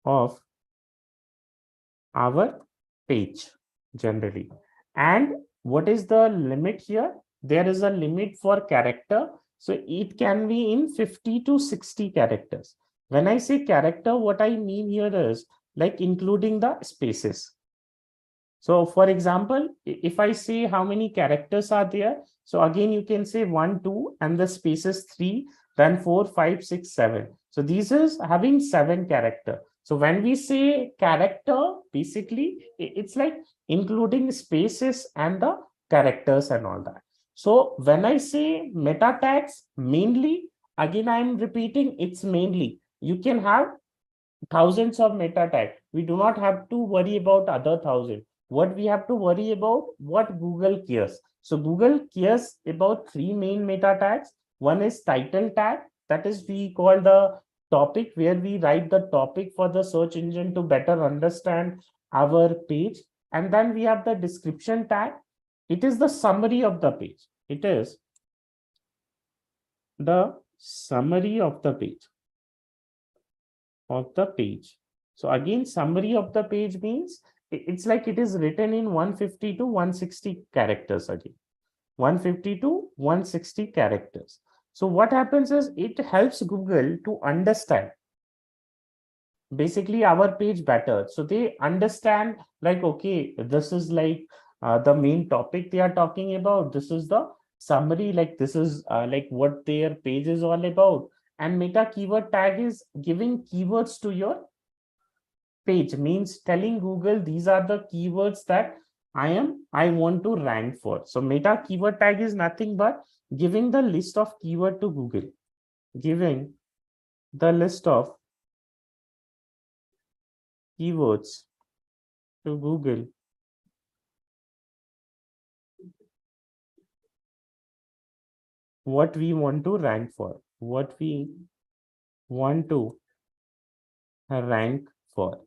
of our page generally. And what is the limit here? There is a limit for character. So it can be in 50 to 60 characters. When I say character, what I mean here is like including the spaces. So for example, if I say how many characters are there, so again, you can say 1, 2, and the spaces 3, then 4, 5, 6, 7. So these is having 7 character. So when we say character, basically, it's like including spaces and the characters and all that. So when I say meta tags, mainly, again, I'm repeating, it's mainly. You can have thousands of meta tags. We do not have to worry about other thousand. What we have to worry about, what Google cares. So Google cares about three main meta tags. One is title tag, that is we call the topic, where we write the topic for the search engine to better understand our page. And then we have the description tag. It is the summary of the page. It is the summary of the page. So again, summary of the page means it's like it is written in 150 to 160 characters again. 150 to 160 characters. So what happens is it helps Google to understand basically our page better. So they understand like, okay, this is like the main topic they are talking about. This is the summary, like this is like what their page is all about. And meta keyword tag is giving keywords to your page, means telling Google these are the keywords that I want to rank for. So meta keyword tag is nothing but giving the list of keyword to Google, giving the list of keywords to Google what we want to rank for, what we want to rank for.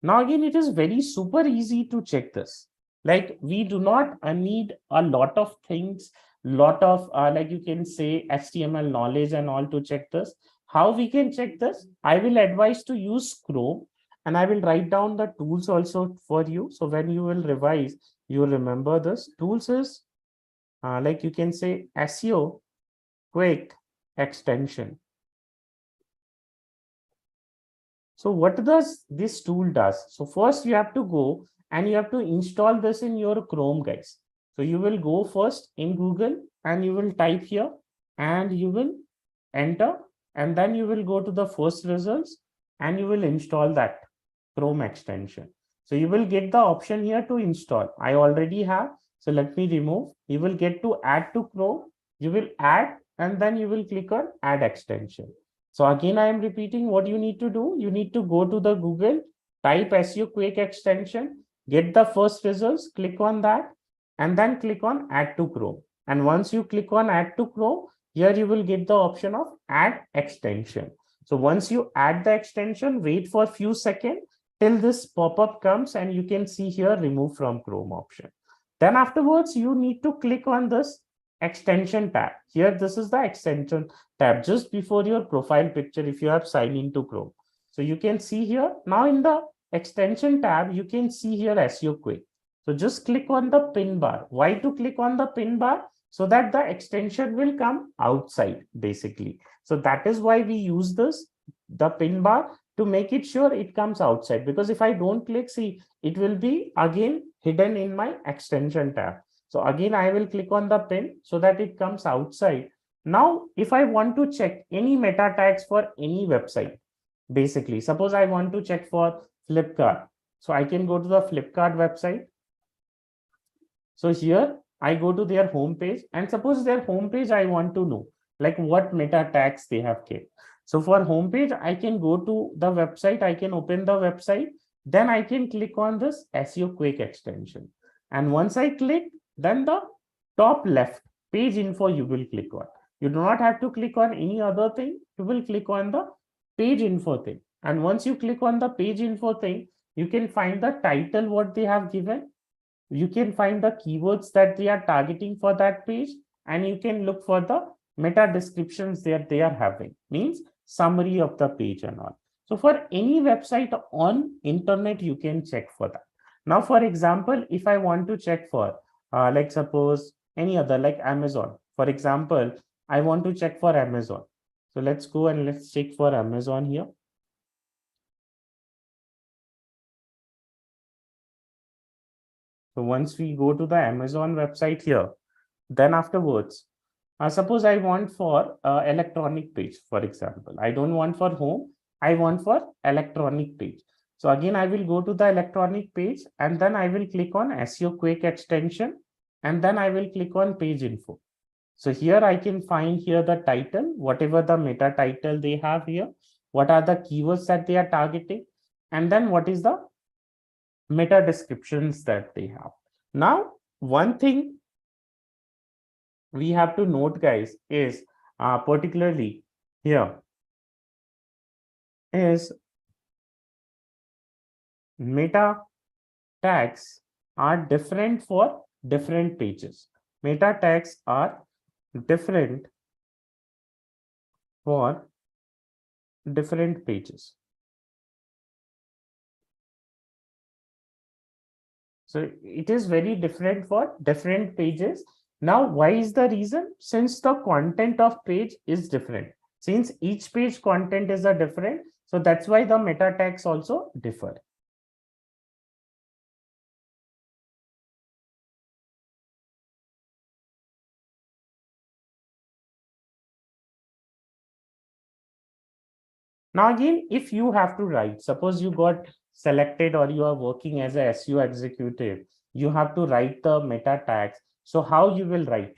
Now again, it is very super easy to check this. Like we do not need a lot of things, lot of like you can say HTML knowledge and all to check this. How we can check this? I will advise to use Chrome, and I will write down the tools also for you. So when you will revise, you will remember this. Tools is like you can say SEO quick extension. So what does this tool does? So first you have to go and you have to install this in your Chrome, guys. So you will go first in Google and you will type here and you will enter, and then you will go to the first results and you will install that Chrome extension. So you will get the option here to install. I already have. So let me remove. You will get to add to Chrome. You will add and then you will click on add extension. So again, I am repeating what you need to do. You need to go to the Google, type SEO quick extension, get the first results, click on that, and then click on add to Chrome. And once you click on add to Chrome, here you will get the option of add extension. So once you add the extension, wait for a few seconds till this pop-up comes and you can see here remove from Chrome option. Then afterwards, you need to click on this extension tab. Here, this is the extension tab just before your profile picture if you have signed into Chrome. So you can see here now in the extension tab, you can see here SEO quick. So just click on the pin bar. Why to click on the pin bar? So that the extension will come outside basically. So that is why we use this, the pin bar, to make it sure it comes outside, because if I don't click, see, it will be again hidden in my extension tab. So again, I will click on the pin so that it comes outside. Now, if I want to check any meta tags for any website, basically, suppose I want to check for Flipkart. So I can go to the Flipkart website. So here I go to their homepage, and suppose their homepage, I want to know like what meta tags they have kept. So for homepage, I can go to the website, I can open the website, then I can click on this SEO quick extension. And once I click, then the top left page info you will click on. You do not have to click on any other thing. You will click on the page info thing. And once you click on the page info thing, you can find the title, what they have given. You can find the keywords that they are targeting for that page, and you can look for the meta descriptions that they are having, means summary of the page and all. So for any website on internet, you can check for that. Now, for example, if I want to check for like suppose any other like Amazon, for example, I want to check for Amazon. So let's go and let's check for Amazon here. So once we go to the Amazon website here, then afterwards, suppose I want for electronic page, for example. I don't want for home, I want for electronic page. So again, I will go to the electronic page and then I will click on SEO quick extension, and then I will click on page info. So here I can find here the title, whatever the meta title they have here, what are the keywords that they are targeting, and then what is the meta descriptions that they have. Now, one thing we have to note, guys, is particularly here is meta tags are different for different pages. Meta tags are different for different pages. So it is very different for different pages. Now, why is the reason? Since the content of page is different. Since each page content is a different, so that's why the meta tags also differ. Now again, if you have to write, suppose you got selected or you are working as a SEO executive, you have to write the meta tags. So how you will write?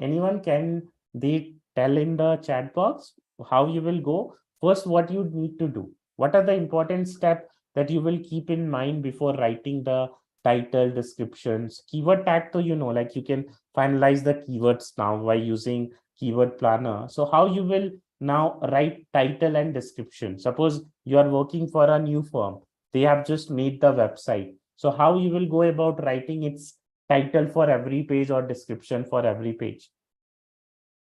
Anyone can they tell in the chat box how you will go? First, what you need to do? What are the important steps that you will keep in mind before writing the title, descriptions, keyword tag? So you know, like you can finalize the keywords now by using keyword planner. So how you will now write title and description. Suppose you are working for a new firm. They have just made the website. So how you will go about writing its title for every page or description for every page?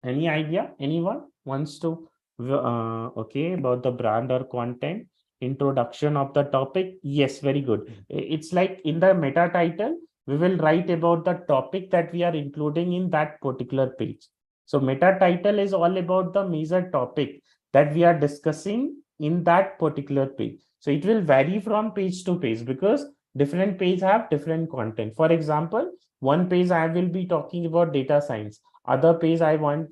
Any idea? Anyone wants to? Okay, about the brand or content, introduction of the topic. Yes, very good. It's like in the meta title, we will write about the topic that we are including in that particular page. So meta title is all about the major topic that we are discussing in that particular page. So it will vary from page to page because different page have different content. For example, one page I will be talking about data science. Other page I might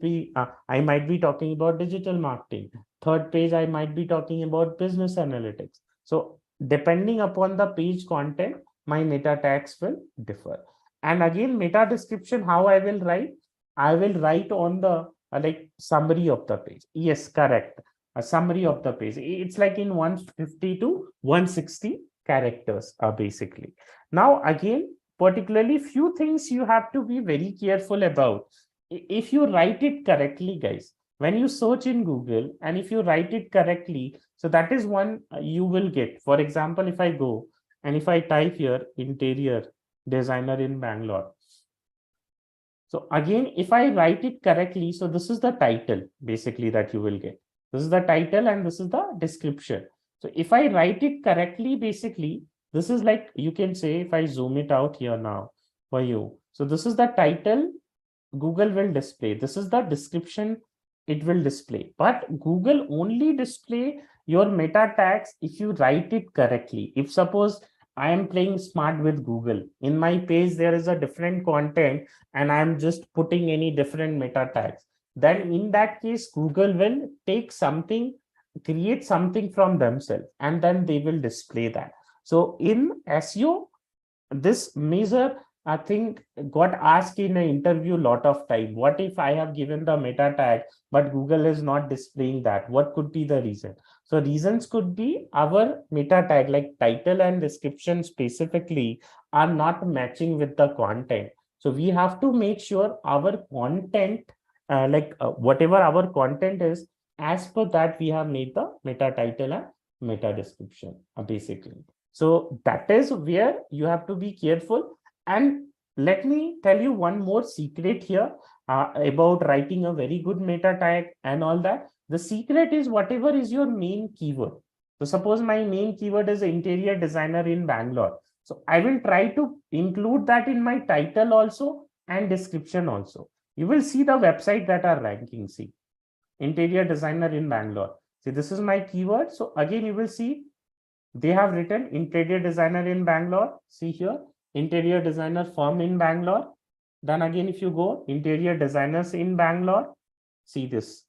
be talking about digital marketing. Third page I might be talking about business analytics. So depending upon the page content, my meta tags will differ. And again, meta description, how I will write? I will write on the like summary of the page. Yes, correct. A summary of the page. It's like in 150 to 160 characters, basically. Now again, particularly few things you have to be very careful about. If you write it correctly, guys, when you search in Google and if you write it correctly, so that is one you will get. For example, if I go and if I type here interior designer in Bangalore. So again, if I write it correctly, so this is the title basically that you will get. This is the title and this is the description. So if I write it correctly, basically, this is like, you can say, if I zoom it out here now for you. So this is the title Google will display. This is the description it will display. But Google only display your meta tags if you write it correctly. If suppose I am playing smart with Google, in my page there is a different content and I am just putting any different meta tags, then in that case, Google will take something, create something from themselves, and then they will display that. So in SEO, this measure I think got asked in an interview a lot of time. What if I have given the meta tag, but Google is not displaying that? What could be the reason? So reasons could be our meta tag, like title and description specifically, are not matching with the content. So we have to make sure our content, whatever our content is, as per that we have made the meta title and meta description, basically. So that is where you have to be careful. And let me tell you one more secret here about writing a very good meta tag and all that. The secret is whatever is your main keyword. So suppose my main keyword is interior designer in Bangalore. So I will try to include that in my title also and description also. You will see the website that are ranking. See, interior designer in Bangalore. See, this is my keyword. So again, you will see they have written interior designer in Bangalore. See here, interior designer firm in Bangalore. Then again, if you go interior designers in Bangalore, see this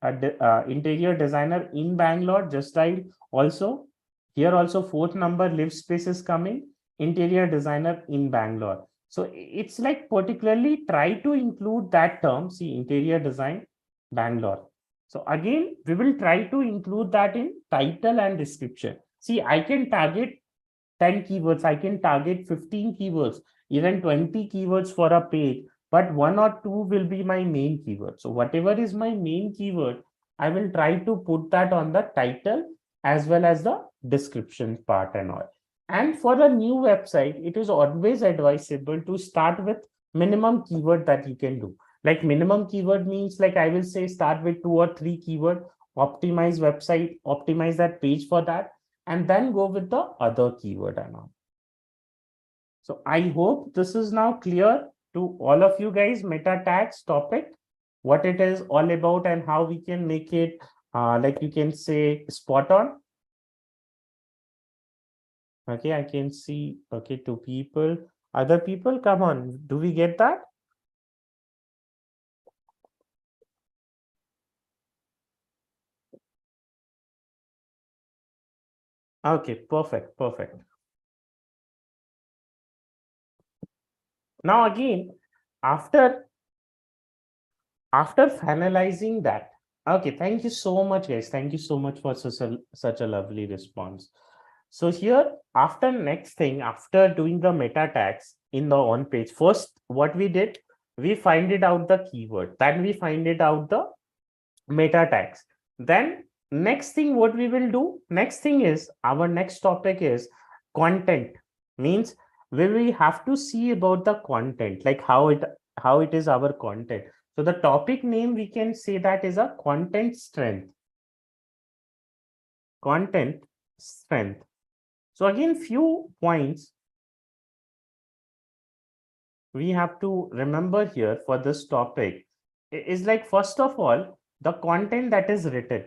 interior designer in Bangalore, just like also here also fourth number live space is coming, interior designer in Bangalore. So it's like particularly try to include that term, see interior design Bangalore. So again, we will try to include that in title and description. See, I can target 10 keywords, I can target 15 keywords, even 20 keywords for a page, but one or two will be my main keyword. So whatever is my main keyword, I will try to put that on the title as well as the description part and all. And for a new website, it is always advisable to start with minimum keyword that you can do. Like minimum keyword means like I will say start with 2 or 3 keyword, optimize website, optimize that page for that, and then go with the other keyword and all. So I hope this is now clear to all of you guys, meta tags topic, what it is all about and how we can make it like you can say spot on. Okay, I can see, okay, 2 people, other people, come on, do we get that? Okay, perfect, perfect. Now again, after finalizing that, okay, thank you so much, guys. Thank you so much for such a lovely response. So here, after next thing, after doing the meta tags in the on page, first what we did, we find it out the keyword, then we find it out the meta tags. Then next thing what we will do, next thing is our next topic is content. Means we have to see about the content, like how it is our content. So the topic name we can say that is a content strength. Content strength. So again, few points we have to remember here for this topic is like, first of all, the content that is written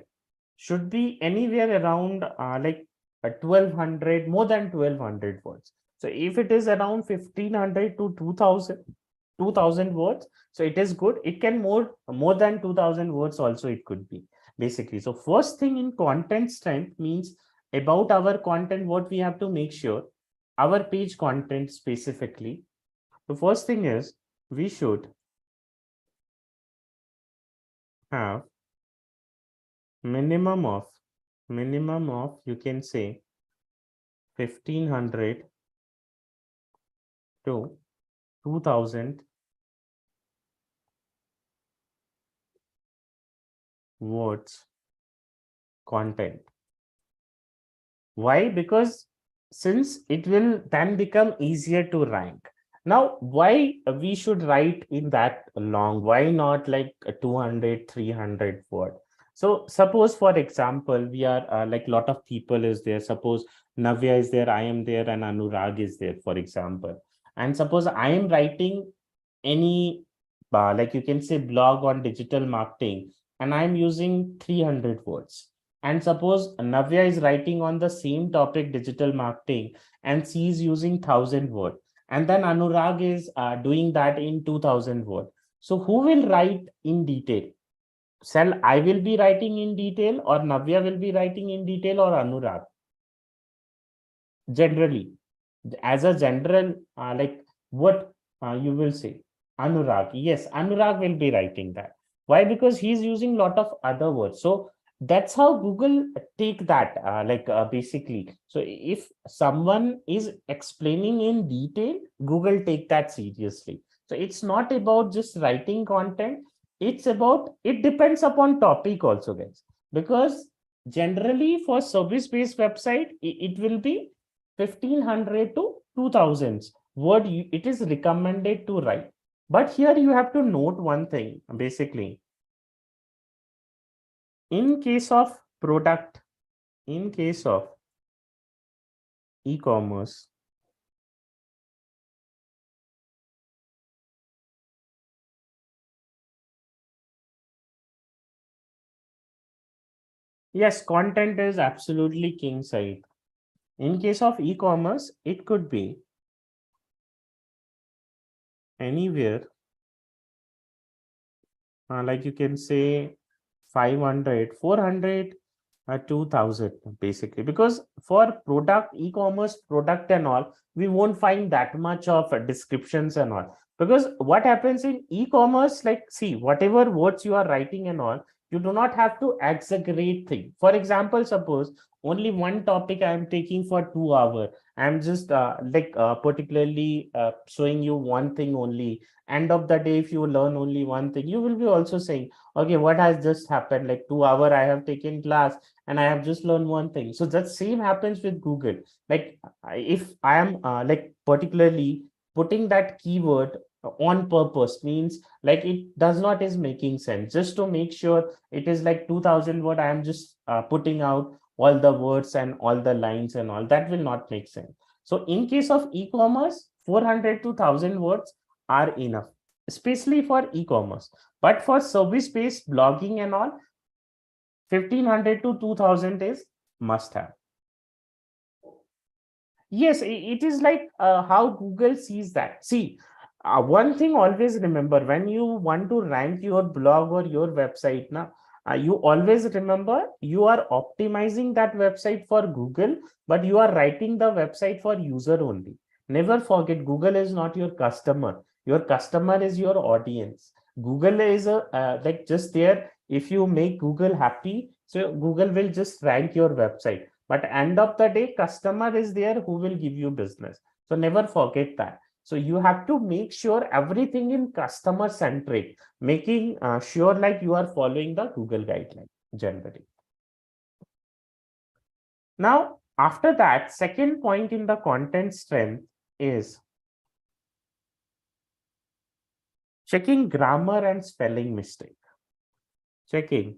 should be anywhere around 1200, more than 1200 words. So if it is around 1500 to 2000 words, so it is good. It can more than 2000 words also, it could be basically. So first thing in content strength means about our content, what we have to make sure, our page content specifically. The first thing is we should have minimum of you can say 1500 to 2000 words content. Why? Because since it will then become easier to rank. Now, why we should write in that long? Why not like 200, 300 word? So suppose, for example, we are like lot of people is there. Suppose Navya is there, I am there, and Anurag is there, for example. And suppose I am writing any like you can say blog on digital marketing, and I'm using 300 words. And suppose Navya is writing on the same topic, digital marketing, and she is using 1000 word. And then Anurag is doing that in 2000 word. So who will write in detail? Shall I will be writing in detail, or Navya will be writing in detail, or Anurag? Generally, as a general, like what you will say? Anurag. Yes, Anurag will be writing that. Why? Because he's using a lot of other words. So that's how Google take that basically. So if someone is explaining in detail, Google take that seriously. So it's not about just writing content. It's about, it depends upon topic also, guys. Because generally for service-based website, it will be 1500 to 2000 word it is recommended to write. But here you have to note one thing, basically. In case of product, in case of e-commerce, yes, content is absolutely king side. In case of e-commerce, it could be anywhere, like you can say 500, 400, 2000 basically. Because for product, e-commerce product and all, we won't find that much of descriptions and all. Because what happens in e-commerce, like, see, whatever words you are writing and all, you do not have to exaggerate thing. For example, suppose only one topic I am taking for 2 hours, I'm just particularly showing you one thing only. End of the day, if you learn only one thing, you will be also saying, okay, what has just happened? Like 2 hours I have taken class and I have just learned one thing. So that same happens with Google. Like if I am like particularly putting that keyword on purpose, means like it does not is making sense. Just to make sure it is like 2000 word, I am just putting out all the words and all the lines and all, that will not make sense. So in case of e-commerce, 400 to 1000 words are enough, especially for e-commerce. But for service-based blogging and all, 1500 to 2000 is must have. Yes, it is like how Google sees that. See, one thing always remember, when you want to rank your blog or your website, now you always remember you are optimizing that website for Google, but you are writing the website for user only. Never forget, Google is not your customer. Your customer is your audience. Google is a like just there. If you make Google happy, so Google will just rank your website. But end of the day, customer is there who will give you business. So never forget that. So you have to make sure everything in customer centric, making sure like you are following the Google guideline generally. Now, after that, second point in the content strength is checking grammar and spelling mistake. Checking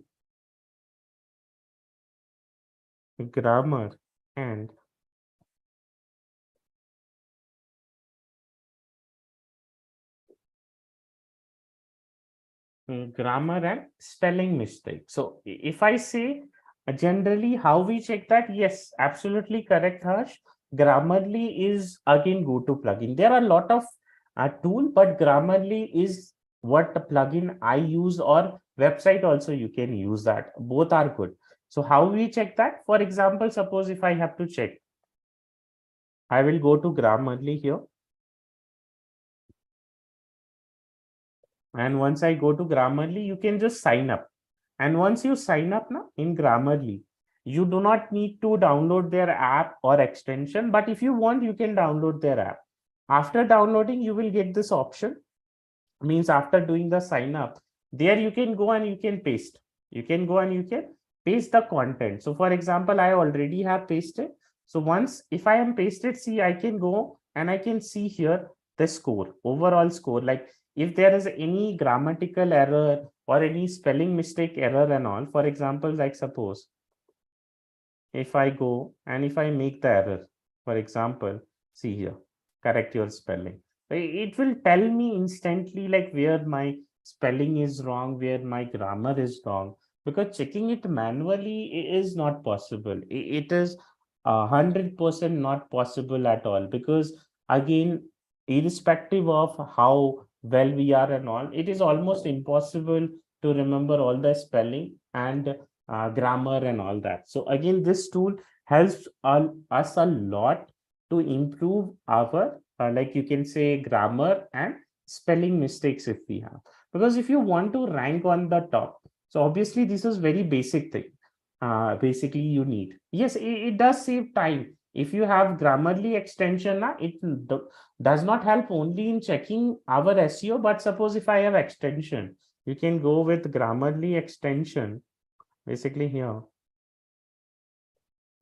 grammar and grammar and spelling mistake. So if I say generally how we check that, yes, absolutely correct, Harsh. Grammarly is again go-to plugin. There are a lot of tool, but Grammarly is what the plugin I use, or website also you can use that. Both are good. So how we check that? For example, suppose if I have to check, I will go to Grammarly here. And once I go to Grammarly, you can just sign up. And once you sign up now in Grammarly, you do not need to download their app or extension. But if you want, you can download their app. After downloading, you will get this option. Means after doing the sign up, there you can go and you can paste. You can go and you can paste the content. So for example, I already have pasted. So once if I am pasted, see, I can go and I can see here the score, overall score. Like if there is any grammatical error or any spelling mistake error and all, for example, like suppose if I go and if I make the error, for example, see here, correct your spelling. It will tell me instantly like where my spelling is wrong, where my grammar is wrong, because checking it manually is not possible. It is 100% not possible at all, because again, irrespective of how well we are and all, it is almost impossible to remember all the spelling and grammar and all that. So again, this tool helps us a lot to improve our, like you can say, grammar and spelling mistakes if we have. Because if you want to rank on the top, so obviously this is very basic thing. Basically, you need. Yes, it does save time. If you have Grammarly extension, does not help only in checking our SEO, but suppose if I have extension, you can go with Grammarly extension. Basically here,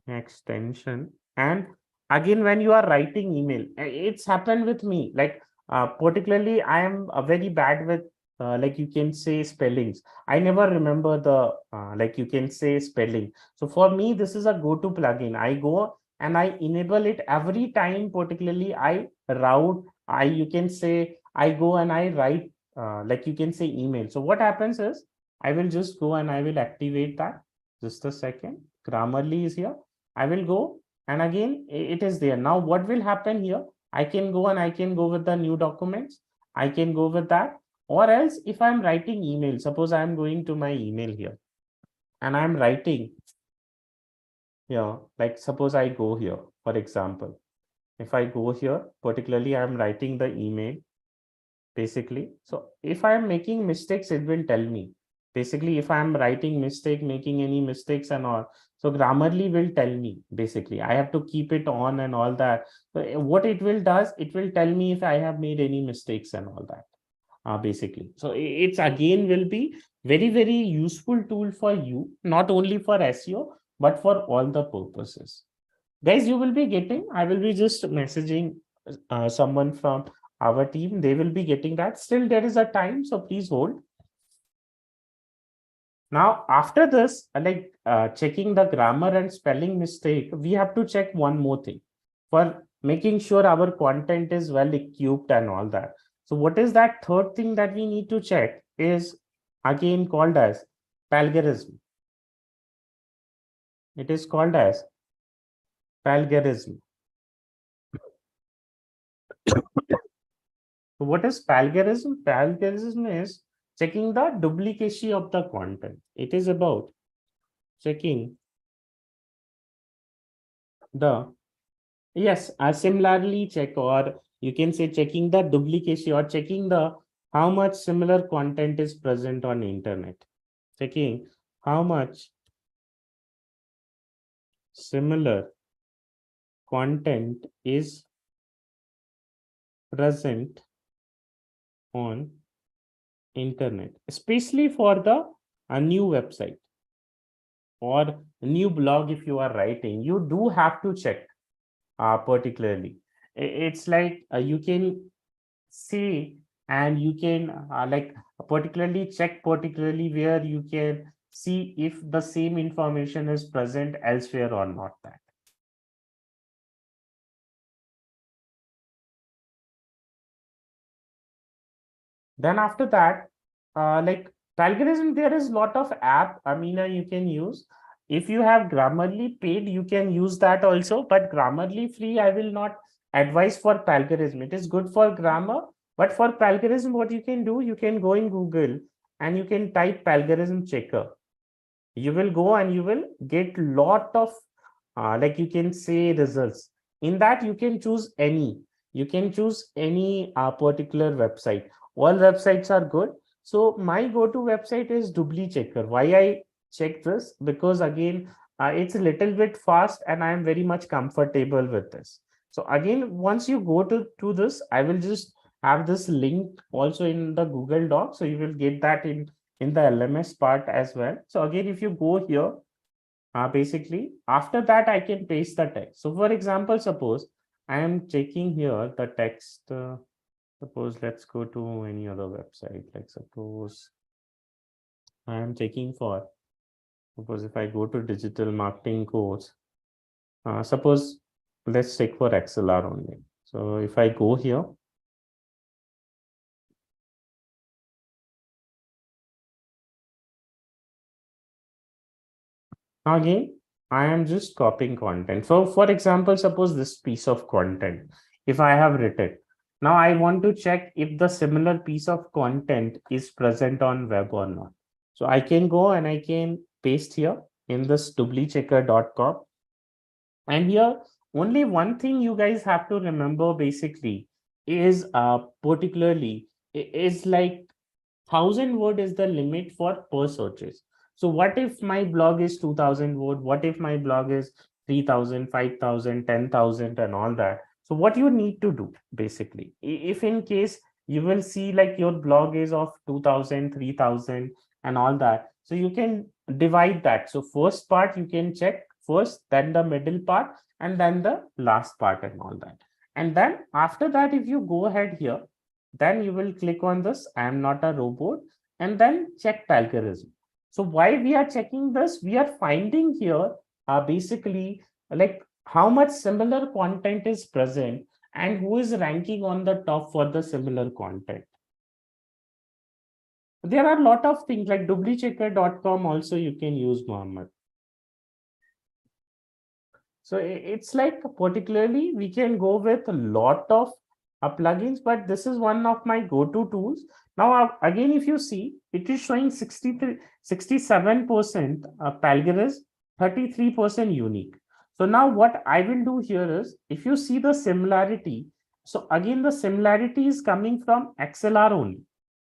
extension. And again, when you are writing email, it's happened with me. Like particularly, I am very bad with like you can say spellings. I never remember the like you can say spelling. So for me, this is a go-to plugin. I go and I enable it every time. Particularly, I route. I you can say I go and I write like you can say email. So what happens is I will just go and I will activate that. Just a second. Grammarly is here. I will go and again it is there. Now what will happen here? I can go and I can go with the new documents. I can go with that. Or else if I'm writing email, suppose I'm going to my email here and I'm writing here, like suppose I go here, for example, if I go here, particularly I'm writing the email basically. So if I'm making mistakes, it will tell me. Basically, if I'm writing mistake, making any mistakes and all, so Grammarly will tell me basically. I have to keep it on and all that. So what it will does, it will tell me if I have made any mistakes and all that. Basically. So it's again will be very, very useful tool for you, not only for SEO, but for all the purposes. Guys, you will be getting, I will be just messaging someone from our team. They will be getting that. Still, there is a time, so please hold. Now, after this, like checking the grammar and spelling mistake, we have to check one more thing for making sure our content is well equipped and all that. So what is that third thing that we need to check is again called as plagiarism. It is called as plagiarism. So what is plagiarism? Plagiarism is checking the duplicacy of the content. It is about checking the, yes, similarly check, or you can say checking the duplicacy or checking the how much similar content is present on internet. Checking how much similar content is present on internet, especially for the a new website or a new blog. If you are writing, you do have to check particularly. It's like you can see, and you can like particularly check particularly where you can see if the same information is present elsewhere or not. That then after that, like plagiarism, there is lot of app, Amina, you can use. If you have Grammarly paid, you can use that also, but Grammarly free, I will not advise for plagiarism. It is good for grammar, but for plagiarism, what you can do, you can go in Google and you can type plagiarism checker. You will go and you will get lot of like you can say results. In that you can choose any, you can choose any particular website. All websites are good. So my go-to website is doubly checker. Why I check this? Because again, it's a little bit fast and I am very much comfortable with this. So again, once you go to this, I will just have this link also in the Google Doc, so you will get that in the LMS part as well. So again, if you go here, basically after that I can paste the text. So for example, suppose I am checking here the text. Suppose let's go to any other website. Like suppose I am checking for, suppose if I go to digital marketing course, suppose let's check for ExcelR only. So if I go here, again, I am just copying content. So for example, suppose this piece of content, if I have written, now I want to check if the similar piece of content is present on web or not. So I can go and I can paste here in this doublychecker.com. And here, only one thing you guys have to remember basically is particularly is like 1,000 word is the limit for per searches. So what if my blog is 2,000 word? What if my blog is 3,000, 5,000, 10,000, and all that? So what you need to do basically, if in case you will see like your blog is of 2,000, 3,000, and all that, so you can divide that. So first part you can check first, then the middle part, and then the last part and all that. And then after that, if you go ahead here, then you will click on this I am not a robot, and then check algorithm. So why we are checking this? We are finding here basically like how much similar content is present and who is ranking on the top for the similar content. There are a lot of things like doublychecker.com also you can use, Mohammed. So it's like particularly we can go with a lot of plugins, but this is one of my go-to tools. Now, again, if you see, it is showing 67% plagiarism, 33% unique. So now what I will do here is, if you see the similarity, so again, the similarity is coming from ExcelR only,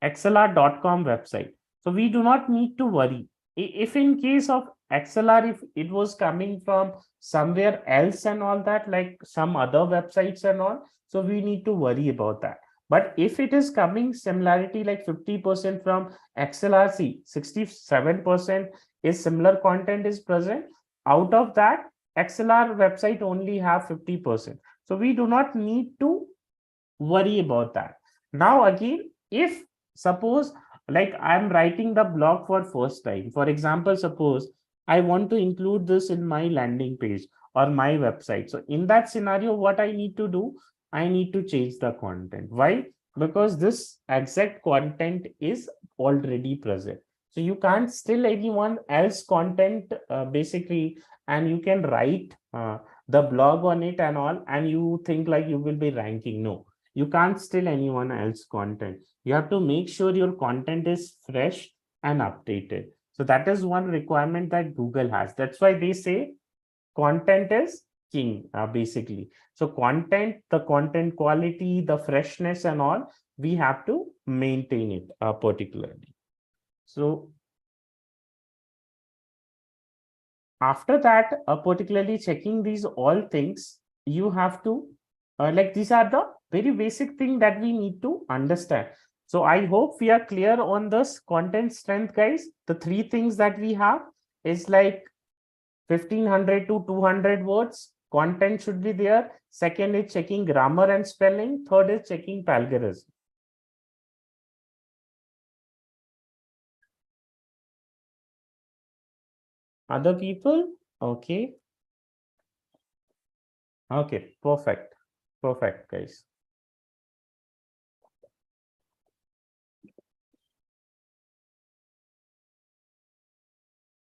ExcelR.com website. So we do not need to worry. If in case of ExcelR, if it was coming from somewhere else and all that, like some other websites and all, so we need to worry about that. But if it is coming similarity like 50% from XLRC, 67% is similar content is present. Out of that, XLR website only have 50%. So we do not need to worry about that. Now again, if suppose like I'm writing the blog for first time, for example, suppose I want to include this in my landing page or my website. So in that scenario, what I need to do, I need to change the content. Why? Because this exact content is already present. So you can't steal anyone else content basically, and you can write the blog on it and all, and you think like you will be ranking. No, you can't steal anyone else content. You have to make sure your content is fresh and updated. So that is one requirement that Google has. That's why they say content is king, basically. So content, the content quality, the freshness and all, we have to maintain it particularly. So after that, particularly checking these all things, you have to like these are the very basic thing that we need to understand. So I hope we are clear on this content strength, guys. The three things that we have is like 1500 to 200 words. Content should be there. Second is checking grammar and spelling. Third is checking plagiarism. Other people? Okay. Okay. Perfect. Perfect, guys.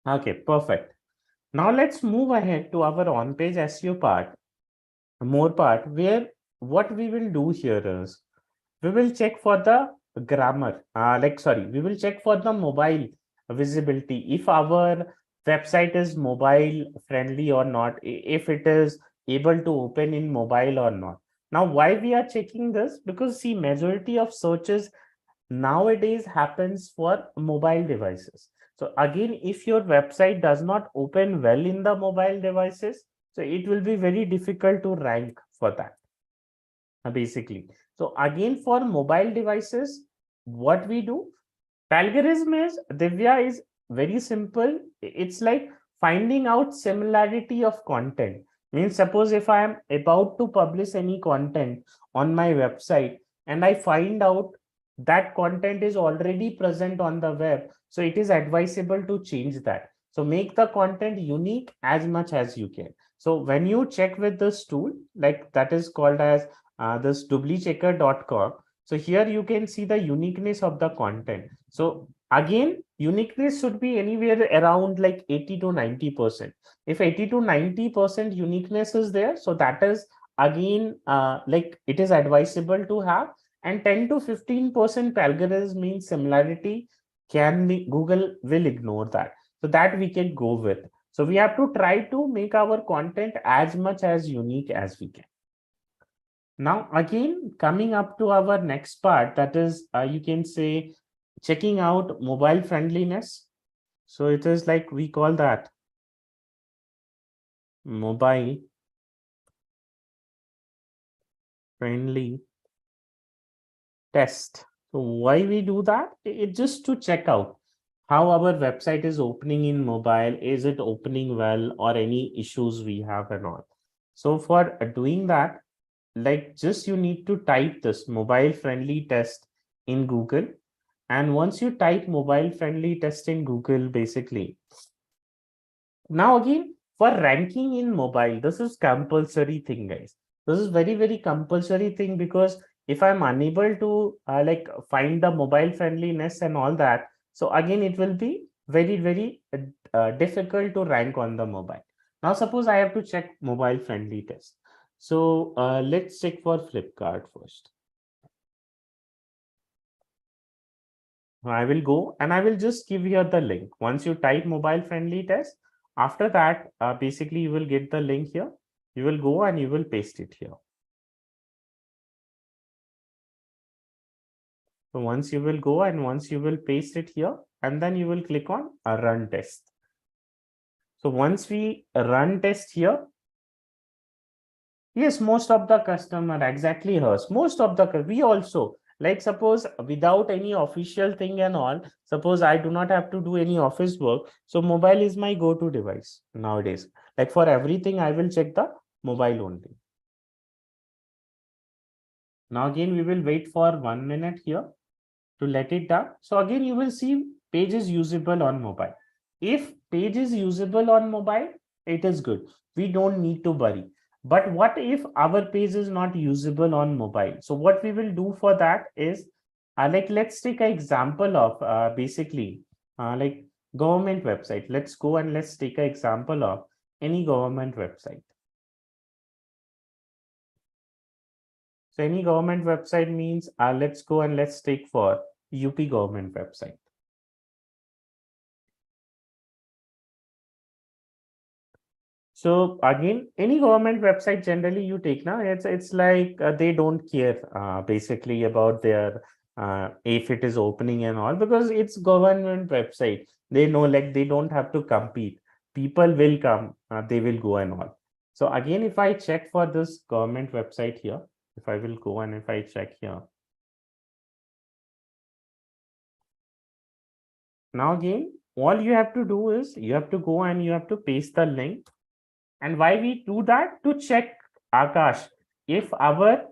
Okay. Perfect. Now let's move ahead to our on-page SEO part, more part, where what we will do here is we will check for the grammar, we will check for the mobile visibility, if our website is mobile friendly or not, if it is able to open in mobile or not. Now, why we are checking this? Because see, majority of searches nowadays happens for mobile devices. So again, if your website does not open well in the mobile devices, so it will be very difficult to rank for that, basically. So again, for mobile devices, what we do, plagiarism is, Divya, is very simple. It's like finding out similarity of content. Means suppose if I am about to publish any content on my website and I find out that content is already present on the web, so it is advisable to change that. So make the content unique as much as you can. So when you check with this tool, like that is called as this doublychecker.com. So here you can see the uniqueness of the content. So again, uniqueness should be anywhere around like 80 to 90%. If 80 to 90% uniqueness is there, so that is again like it is advisable to have. And 10 to 15% plagiarism means similarity, can be, Google will ignore that. So that we can go with. So we have to try to make our content as much as unique as we can. Now, again, coming up to our next part, that is, you can say, checking out mobile friendliness. So it is like we call that mobile friendly test. So why we do that? It's just to check out how our website is opening in mobile. Is it opening well, or any issues we have and all. So for doing that, like just you need to type this mobile friendly test in Google. And once you type mobile friendly test in Google, basically, now again, for ranking in mobile, this is compulsory thing, guys. This is very, very compulsory thing, because if I'm unable to like find the mobile friendliness and all that, so again, it will be very, very difficult to rank on the mobile. Now, suppose I have to check mobile friendly test. So let's check for Flipkart first. I will go and I will just give you the link. Once you type mobile friendly test, after that, basically you will get the link here. You will go and you will paste it here. So once you will go and once you will paste it here, and then you will click on a run test. So once we run test here, yes, most of the customer exactly hers. Most of the we also, like suppose without any official thing and all, suppose I do not have to do any office work. So mobile is my go-to device nowadays. Like for everything, I will check the mobile only. Now again, we will wait for 1 minute here to let it down. So again, you will see page is usable on mobile. If page is usable on mobile, it is good. We don't need to worry. But what if our page is not usable on mobile? So what we will do for that is, like let's take an example of basically like government website. Let's go and let's take an example of any government website. So any government website means let's go and let's take for UP government website. So again, any government website generally you take now, it's like they don't care basically about their if it is opening and all, because it's government website. They know like they don't have to compete. People will come, they will go and all. So again, if I check for this government website here, If I will go and if I check here. Now again, all you have to do is you have to go and you have to paste the link. And why we do that? To check, Akash, if our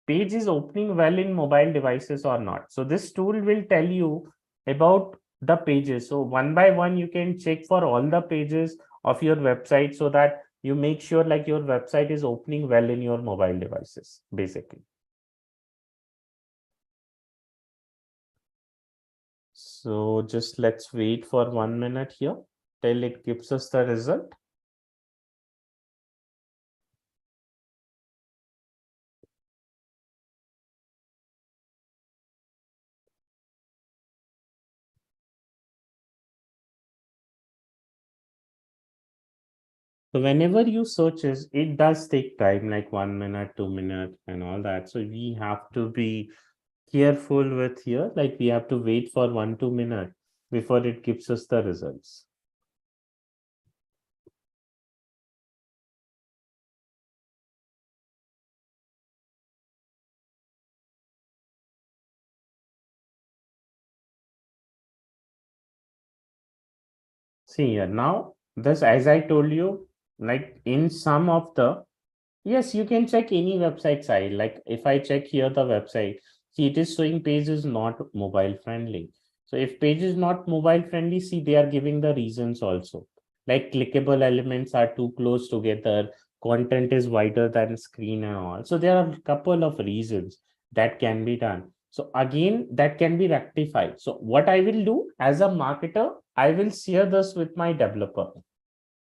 page is opening well in mobile devices or not. So this tool will tell you about the pages. So one by one, you can check for all the pages of your website so that you make sure like your website is opening well in your mobile devices, basically. So just let's wait for 1 minute here till it gives us the result. So whenever you searches, it does take time, like 1 minute, 2 minutes, and all that. So we have to be careful with here, like we have to wait for 1 2 minutes before it gives us the results. See here now, this as I told you, like in some of the yes, you can check any website site. Like if I check here the website, see it is showing page is not mobile friendly. So if page is not mobile friendly, see they are giving the reasons also. Like clickable elements are too close together, content is wider than screen and all. So there are a couple of reasons that can be done. So again, that can be rectified. So what I will do as a marketer, I will share this with my developer.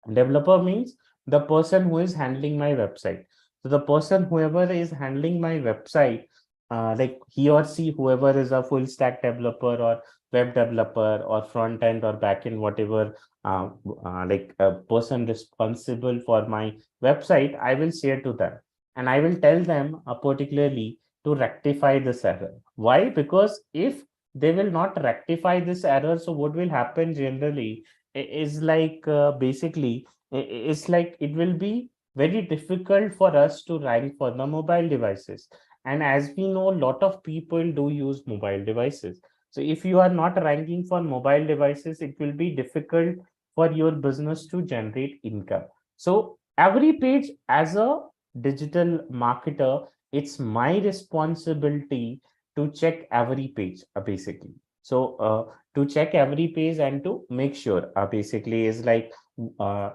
Developer means the person who is handling my website. So the person, whoever is handling my website, like he or she, whoever is a full stack developer or web developer or front end or back end, whatever, like a person responsible for my website, I will share to them and I will tell them particularly to rectify this error. Why? Because if they will not rectify this error, so what will happen generally is like basically it's like it will be very difficult for us to rank for the mobile devices, and as we know a lot of people do use mobile devices. So if you are not ranking for mobile devices, it will be difficult for your business to generate income. So every page, as a digital marketer, it's my responsibility to check every page basically. So to check every page and to make sure basically is like uh,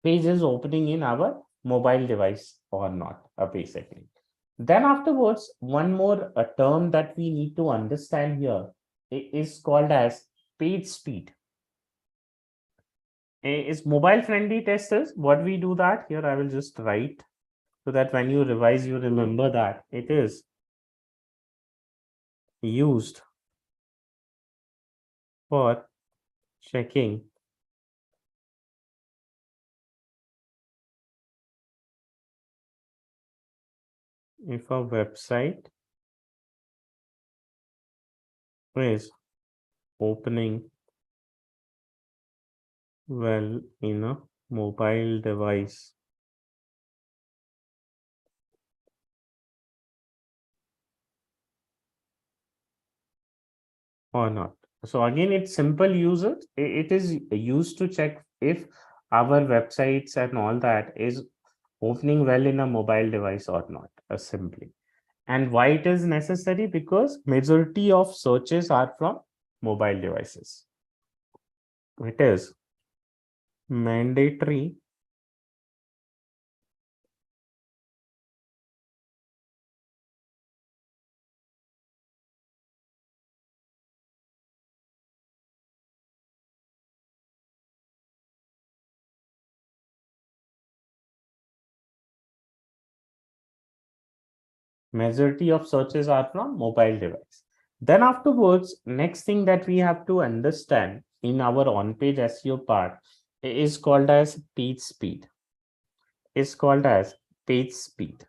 page is opening in our mobile device or not basically. Then afterwards, one more term that we need to understand here is called as page speed. Is mobile friendly testers what we do that here I will just write so that when you revise you remember that it is used for checking if a website is opening well in a mobile device or not. So again, it's simple users. It is used to check if our websites and all that is opening well in a mobile device or not, simply. And why it is necessary? Because majority of searches are from mobile devices. It is mandatory majority of searches are from mobile device. Then afterwards, next thing that we have to understand in our on-page SEO part is called as page speed. Is called as page speed.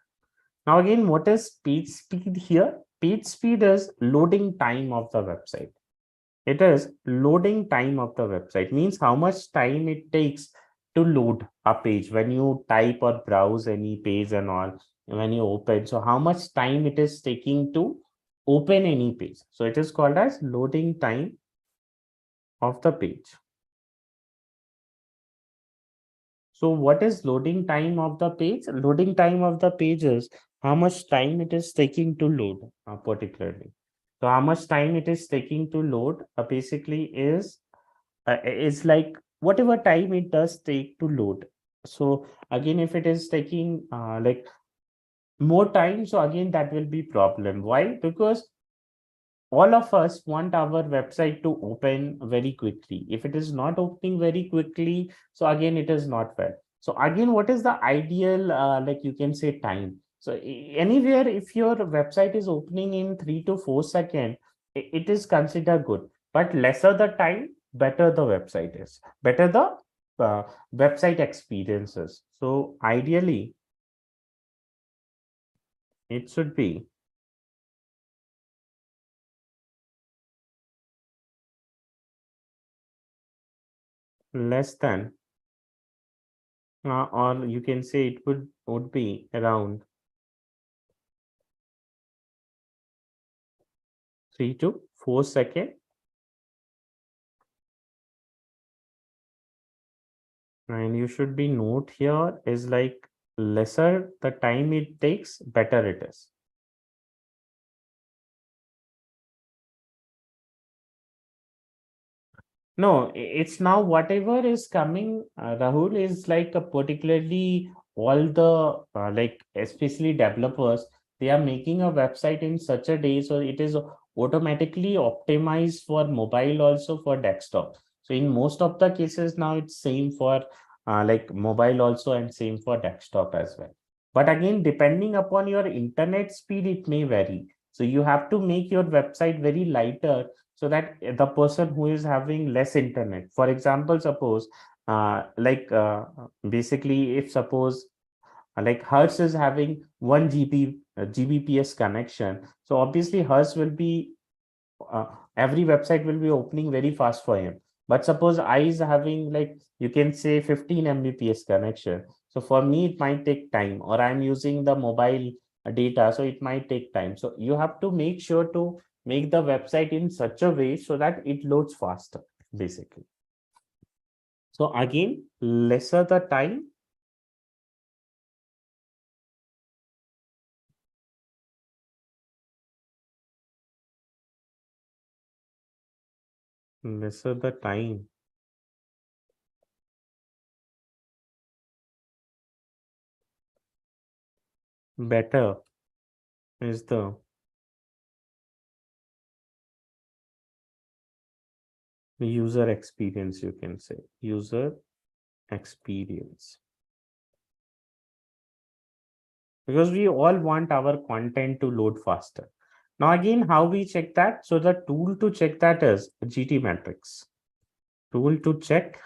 Now again, what is page speed here? Page speed is loading time of the website. It is loading time of the website, means how much time it takes to load a page when you type or browse any page and all, when you open. So how much time it is taking to open any page? So it is called as loading time of the page. So what is loading time of the page? Loading time of the page is how much time it is taking to load particularly. So how much time it is taking to load basically is like whatever time it does take to load. So again, if it is taking like more time, so again that will be problem. Why? Because all of us want our website to open very quickly. If it is not opening very quickly, so again it is not well. So again, what is the ideal like you can say time? So anywhere if your website is opening in 3 to 4 seconds, it is considered good. But lesser the time, better the website is, better the website experiences. So ideally, it should be less than or you can say it would be around 3 to 4 seconds, and you should be note here is like lesser the time it takes, better it is. No, it's now whatever is coming, Rahul, is like a particularly all the like especially developers, they are making a website in such a day so it is automatically optimized for mobile also for desktop. So in most of the cases now it's same for like mobile also and same for desktop as well. But again, depending upon your internet speed, it may vary. So you have to make your website very lighter so that the person who is having less internet, for example, suppose basically if suppose like Hertz is having 1 GB gbps connection, so obviously Hertz will be uh, every website will be opening very fast for him. But suppose I is having like you can say 15 mbps connection, so for me it might take time, or I'm using the mobile data, so it might take time. So you have to make sure to make the website in such a way so that it loads faster basically. So again, lesser the time, lesser the time, better is the user experience, you can say user experience, because we all want our content to load faster. Now again, how we check that? So the tool to check that is GT matrix. Tool to check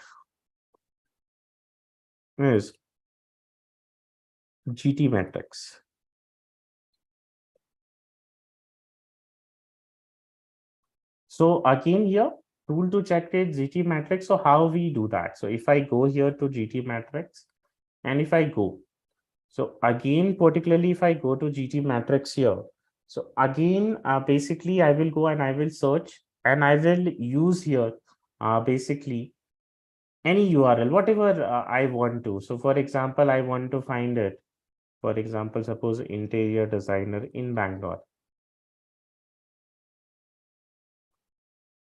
is GT matrix. So again here, tool to check is GT matrix. So how we do that? So if I go here to GT matrix, and if I go, so again, particularly if I go to GT matrix here, so again, basically I will go and I will search and I will use here basically any URL, whatever I want to. So for example, I want to find it. For example, suppose interior designer in Bangalore.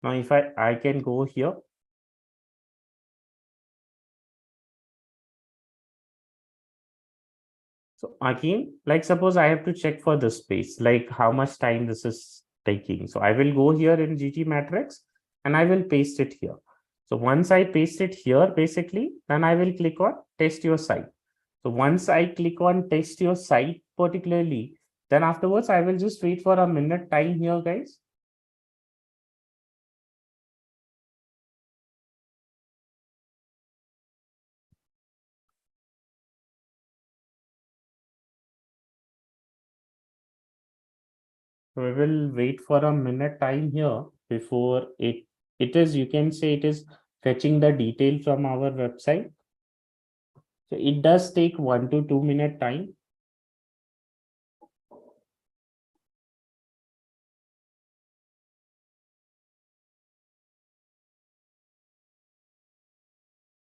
Now, if I can go here. So again, like suppose I have to check for this space, like how much time this is taking. So I will go here in GT matrix and I will paste it here. So once I paste it here, basically, then I will click on test your site. So once I click on test your site particularly, then afterwards I will just wait for a minute time here, guys. So we will wait for a minute time here before it is, you can say it is fetching the detail from our website. So it does take 1 to 2 minute time.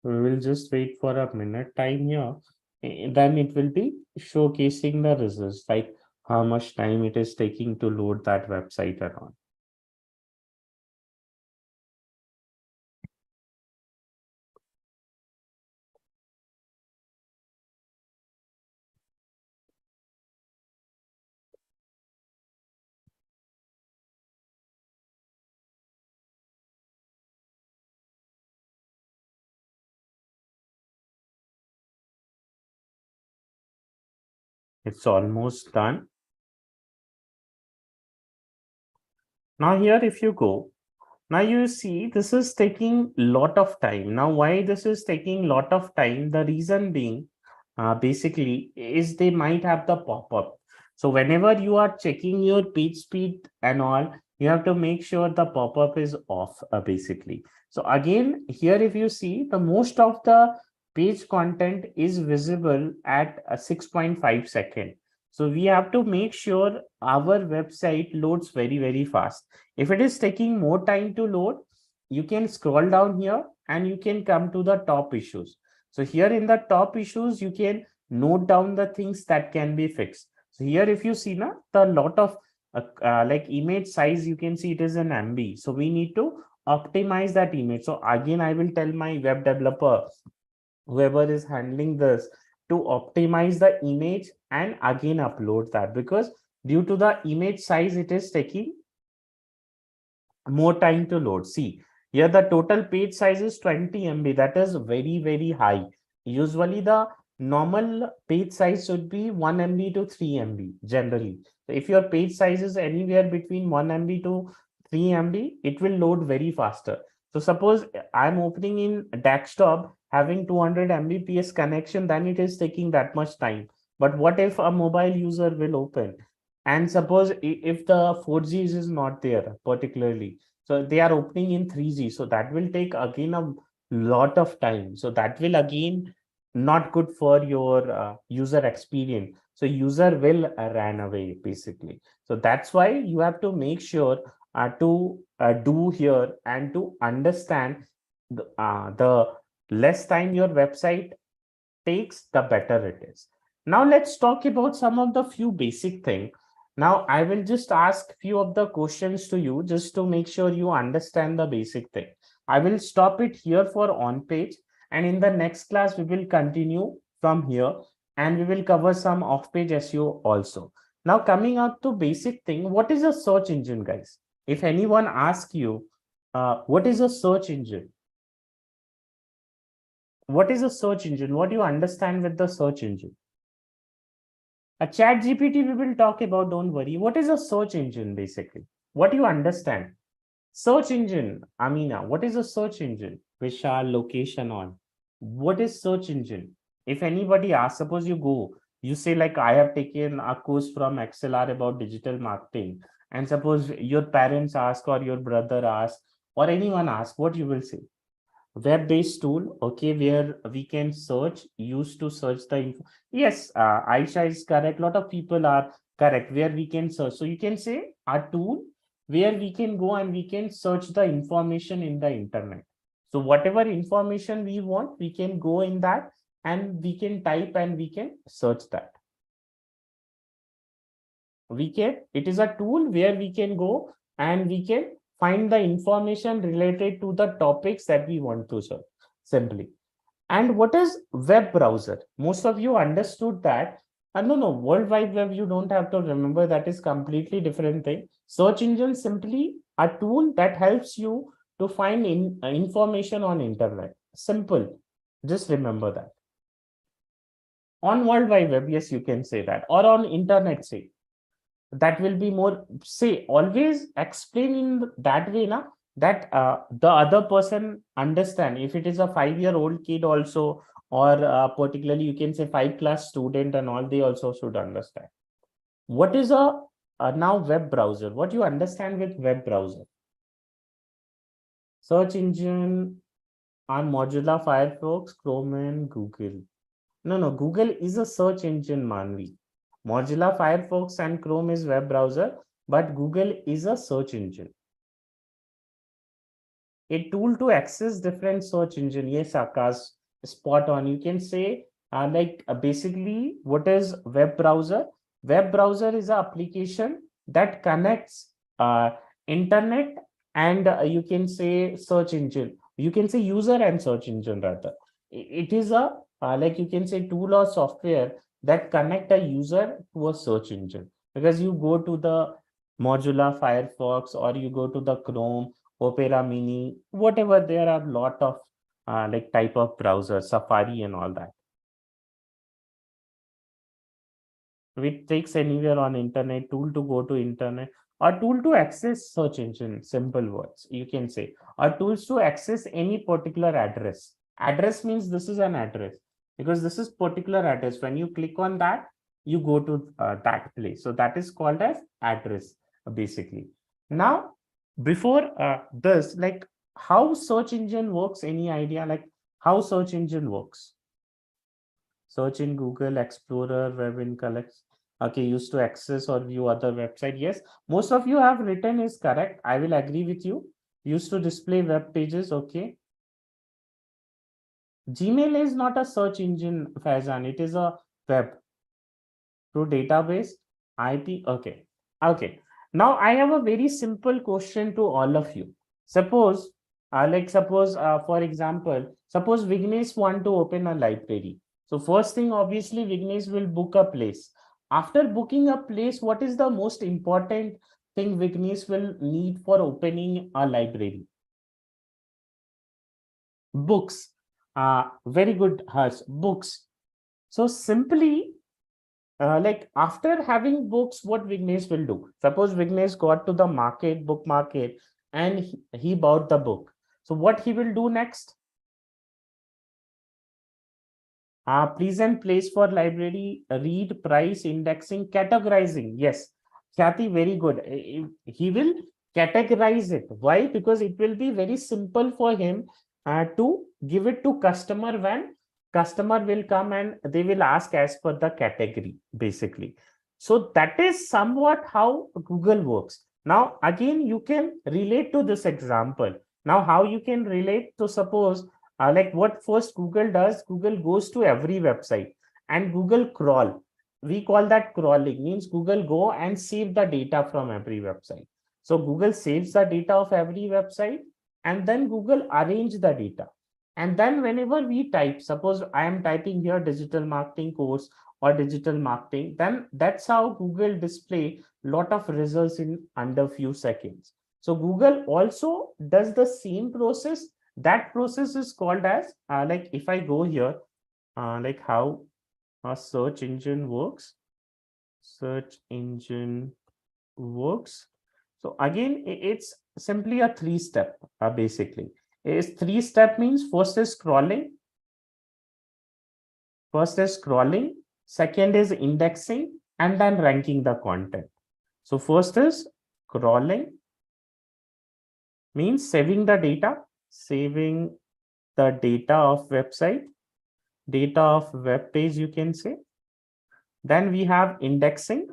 We will just wait for a minute time here. Then it will be showcasing the results, like how much time it is taking to load that website and all. It's almost done. Now here, if you go, now you see this is taking lot of time. Now why this is taking lot of time? The reason being, basically, is they might have the pop-up. So whenever you are checking your page speed and all, you have to make sure the pop-up is off, basically. So again, here if you see, the most of the page content is visible at 6.5 second. So we have to make sure our website loads very, very fast. If it is taking more time to load, you can scroll down here and you can come to the top issues. So here in the top issues, you can note down the things that can be fixed. So here, if you see now, the lot of like image size, you can see it is an MB. So we need to optimize that image. So again, I will tell my web developer, whoever is handling this, to optimize the image and again upload that, because due to the image size, it is taking more time to load. See, here the total page size is 20 MB. That is very, very high. Usually the normal page size should be 1 MB to 3 MB generally. So if your page size is anywhere between 1 MB to 3 MB, it will load very faster. So suppose I'm opening in desktop having 200 Mbps connection, then it is taking that much time. But what if a mobile user will open? And suppose if the 4G is not there particularly, so they are opening in 3G, so that will take again a lot of time. So that will again not good for your user experience. So user will run away basically. So that's why you have to make sure to do here and to understand the less time your website takes, the better it is. Now let's talk about some of the few basic things. Now I will just ask few of the questions to you just to make sure you understand the basic thing. I will stop it here for on page, and in the next class we will continue from here and we will cover some off page SEO also. Now coming out to basic thing, what is a search engine, guys? If anyone asks you, what is a search engine? What is a search engine? What do you understand with the search engine? A chat GPT we will talk about, don't worry. What is a search engine basically? What do you understand? Search engine, Amina, what is a search engine? Vishal, location on. What is search engine? If anybody asks, suppose you go, you say like, I have taken a course from ExcelR about digital marketing. And suppose your parents ask or your brother asks or anyone asks, what you will say? Web-based tool, okay, where we can search, use to search the info. Yes, Aisha is correct. A lot of people are correct, where we can search. So you can say a tool where we can go and we can search the information in the internet. So whatever information we want, we can go in that and we can type and we can search that. It is a tool where we can go and we can find the information related to the topics that we want to search simply. And what is web browser? Most of you understood that. And no, World Wide Web, you don't have to remember, that is completely different thing. Search engine simply a tool that helps you to find information on internet. Simple. Just remember that. On World Wide Web, yes, you can say that. Or on internet, say. That will be more, say, always explain in that way na, that the other person understand. If it is a 5-year-old kid also, or particularly you can say 5-class student and all, they also should understand. What is a now web browser? What you understand with web browser? Search engine on Mozilla Firefox, Chrome and Google. No, Google is a search engine, Manvi. Mozilla Firefox and Chrome is web browser, but Google is a search engine. A tool to access different search engine. Yes, Akash, spot on. You can say basically what is web browser? Web browser is an application that connects internet and you can say search engine. You can say user and search engine rather. It is a you can say tool or software that connect a user to a search engine, because you go to the Mozilla Firefox or you go to the Chrome, Opera Mini, whatever. There are a lot of type of browsers, Safari and all that. It takes anywhere on internet, tool to go to internet, or tool to access search engine, simple words you can say, or tools to access any particular address. Address means this is an address, because this is particular address. When you click on that, you go to that place. So that is called as address, basically. Now, before this, how search engine works, any idea how search engine works? Search in Google, Explorer, Web in Collects. Okay, used to access or view other website. Yes, most of you have written is correct. I will agree with you. Used to display web pages. Okay. Gmail is not a search engine, Faizan. It is a web through database IP. Okay. Okay. Now I have a very simple question to all of you. Suppose, for example, suppose Vignesh want to open a library. So first thing, obviously, Vignesh will book a place. After booking a place, what is the most important thing Vignesh will need for opening a library? Books. Very good, Harsh. Books. So simply, after having books, what Vignesh will do? Suppose Vignesh got to the market, book market, and he bought the book. So what he will do next? Please and place for library, read, price, indexing, categorizing. Yes, Khyati, very good. He will categorize it. Why? Because it will be very simple for him to give it to customer when customer will come and they will ask as per the category, basically. So that is somewhat how Google works. Now, again, you can relate to this example. Now, how you can relate to, suppose what first Google does, Google goes to every website and Google crawl. We call that crawling, means Google go and save the data from every website. So Google saves the data of every website and then Google arrange the data. And then whenever we type, suppose I am typing here digital marketing course or digital marketing, then that's how Google display lot of results in under few seconds. So Google also does the same process. That process is called as if I go here, how a search engine works. Search engine works. So again, it's simply a three-step, basically. Is three-step means first is scrolling. First is scrolling, second is indexing, and then ranking the content. So first is crawling, means saving the data, saving the data of website, data of web page, you can say. Then we have indexing.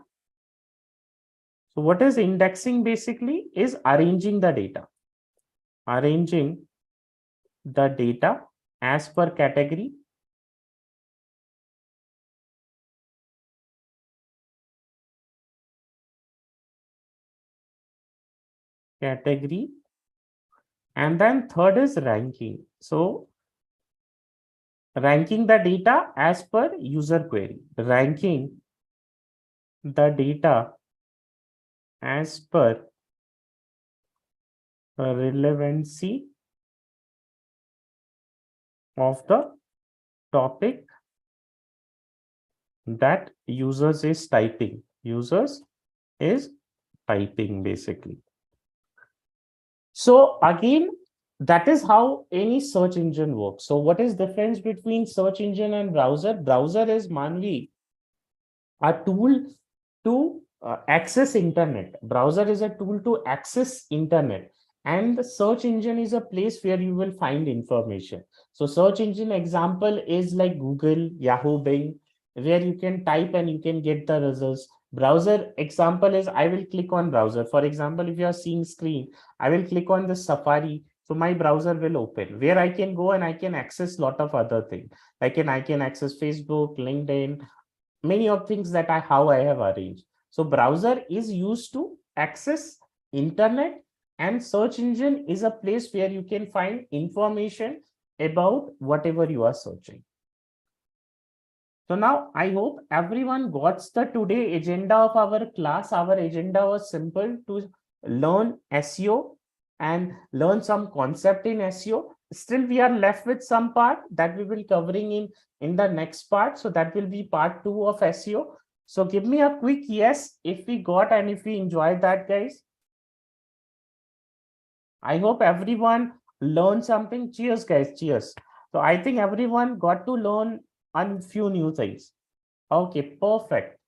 So what is indexing basically is arranging the data. Arranging the data as per category. Category. And then third is ranking. So ranking the data as per user query. Ranking the data as per relevancy of the topic that users is typing. Users is typing basically. So again, that is how any search engine works. So what is difference between search engine and browser? Browser is, Manvi, a tool to access internet. Browser is a tool to access internet. And the search engine is a place where you will find information. So search engine example is like Google, Yahoo, Bing, where you can type and you can get the results. Browser example is I will click on browser. For example, if you are seeing screen, I will click on the Safari. So my browser will open where I can go and I can access lot of other things. I can access Facebook, LinkedIn, many of things that how I have arranged. So browser is used to access internet, and search engine is a place where you can find information about whatever you are searching. So now I hope everyone got the today agenda of our class. Our agenda was simple to learn SEO and learn some concept in SEO. Still, we are left with some part that we will covering in the next part. So that will be part 2 of SEO. So give me a quick yes if we got and if we enjoyed that, guys. I hope everyone learned something. Cheers, guys. Cheers. So I think everyone got to learn a few new things. Okay, perfect.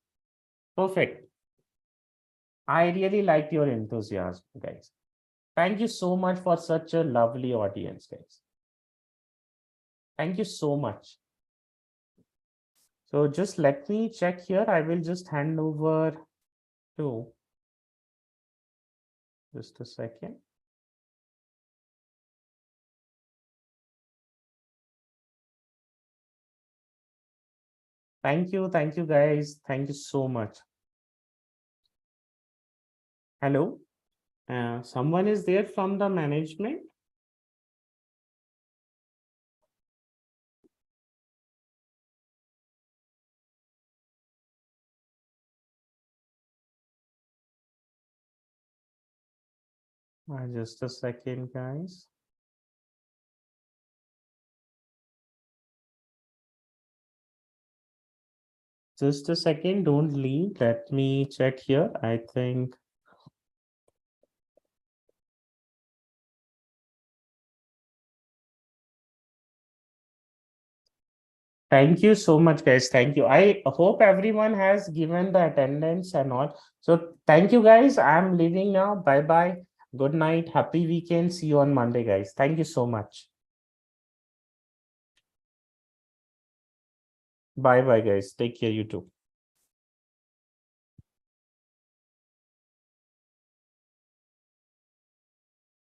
Perfect. I really like your enthusiasm, guys. Thank you so much for such a lovely audience, guys. Thank you so much. So just let me check here. I will just hand over to just a second. Thank you. Thank you, guys. Thank you so much. Hello. Someone is there from the management? Just a second, guys. Just a second. Don't leave. Let me check here. I think. Thank you so much, guys. Thank you. I hope everyone has given the attendance and all. So thank you, guys. I'm leaving now. Bye bye. Good night. Happy weekend. See you on Monday, guys. Thank you so much. Bye bye, guys. Take care, you too.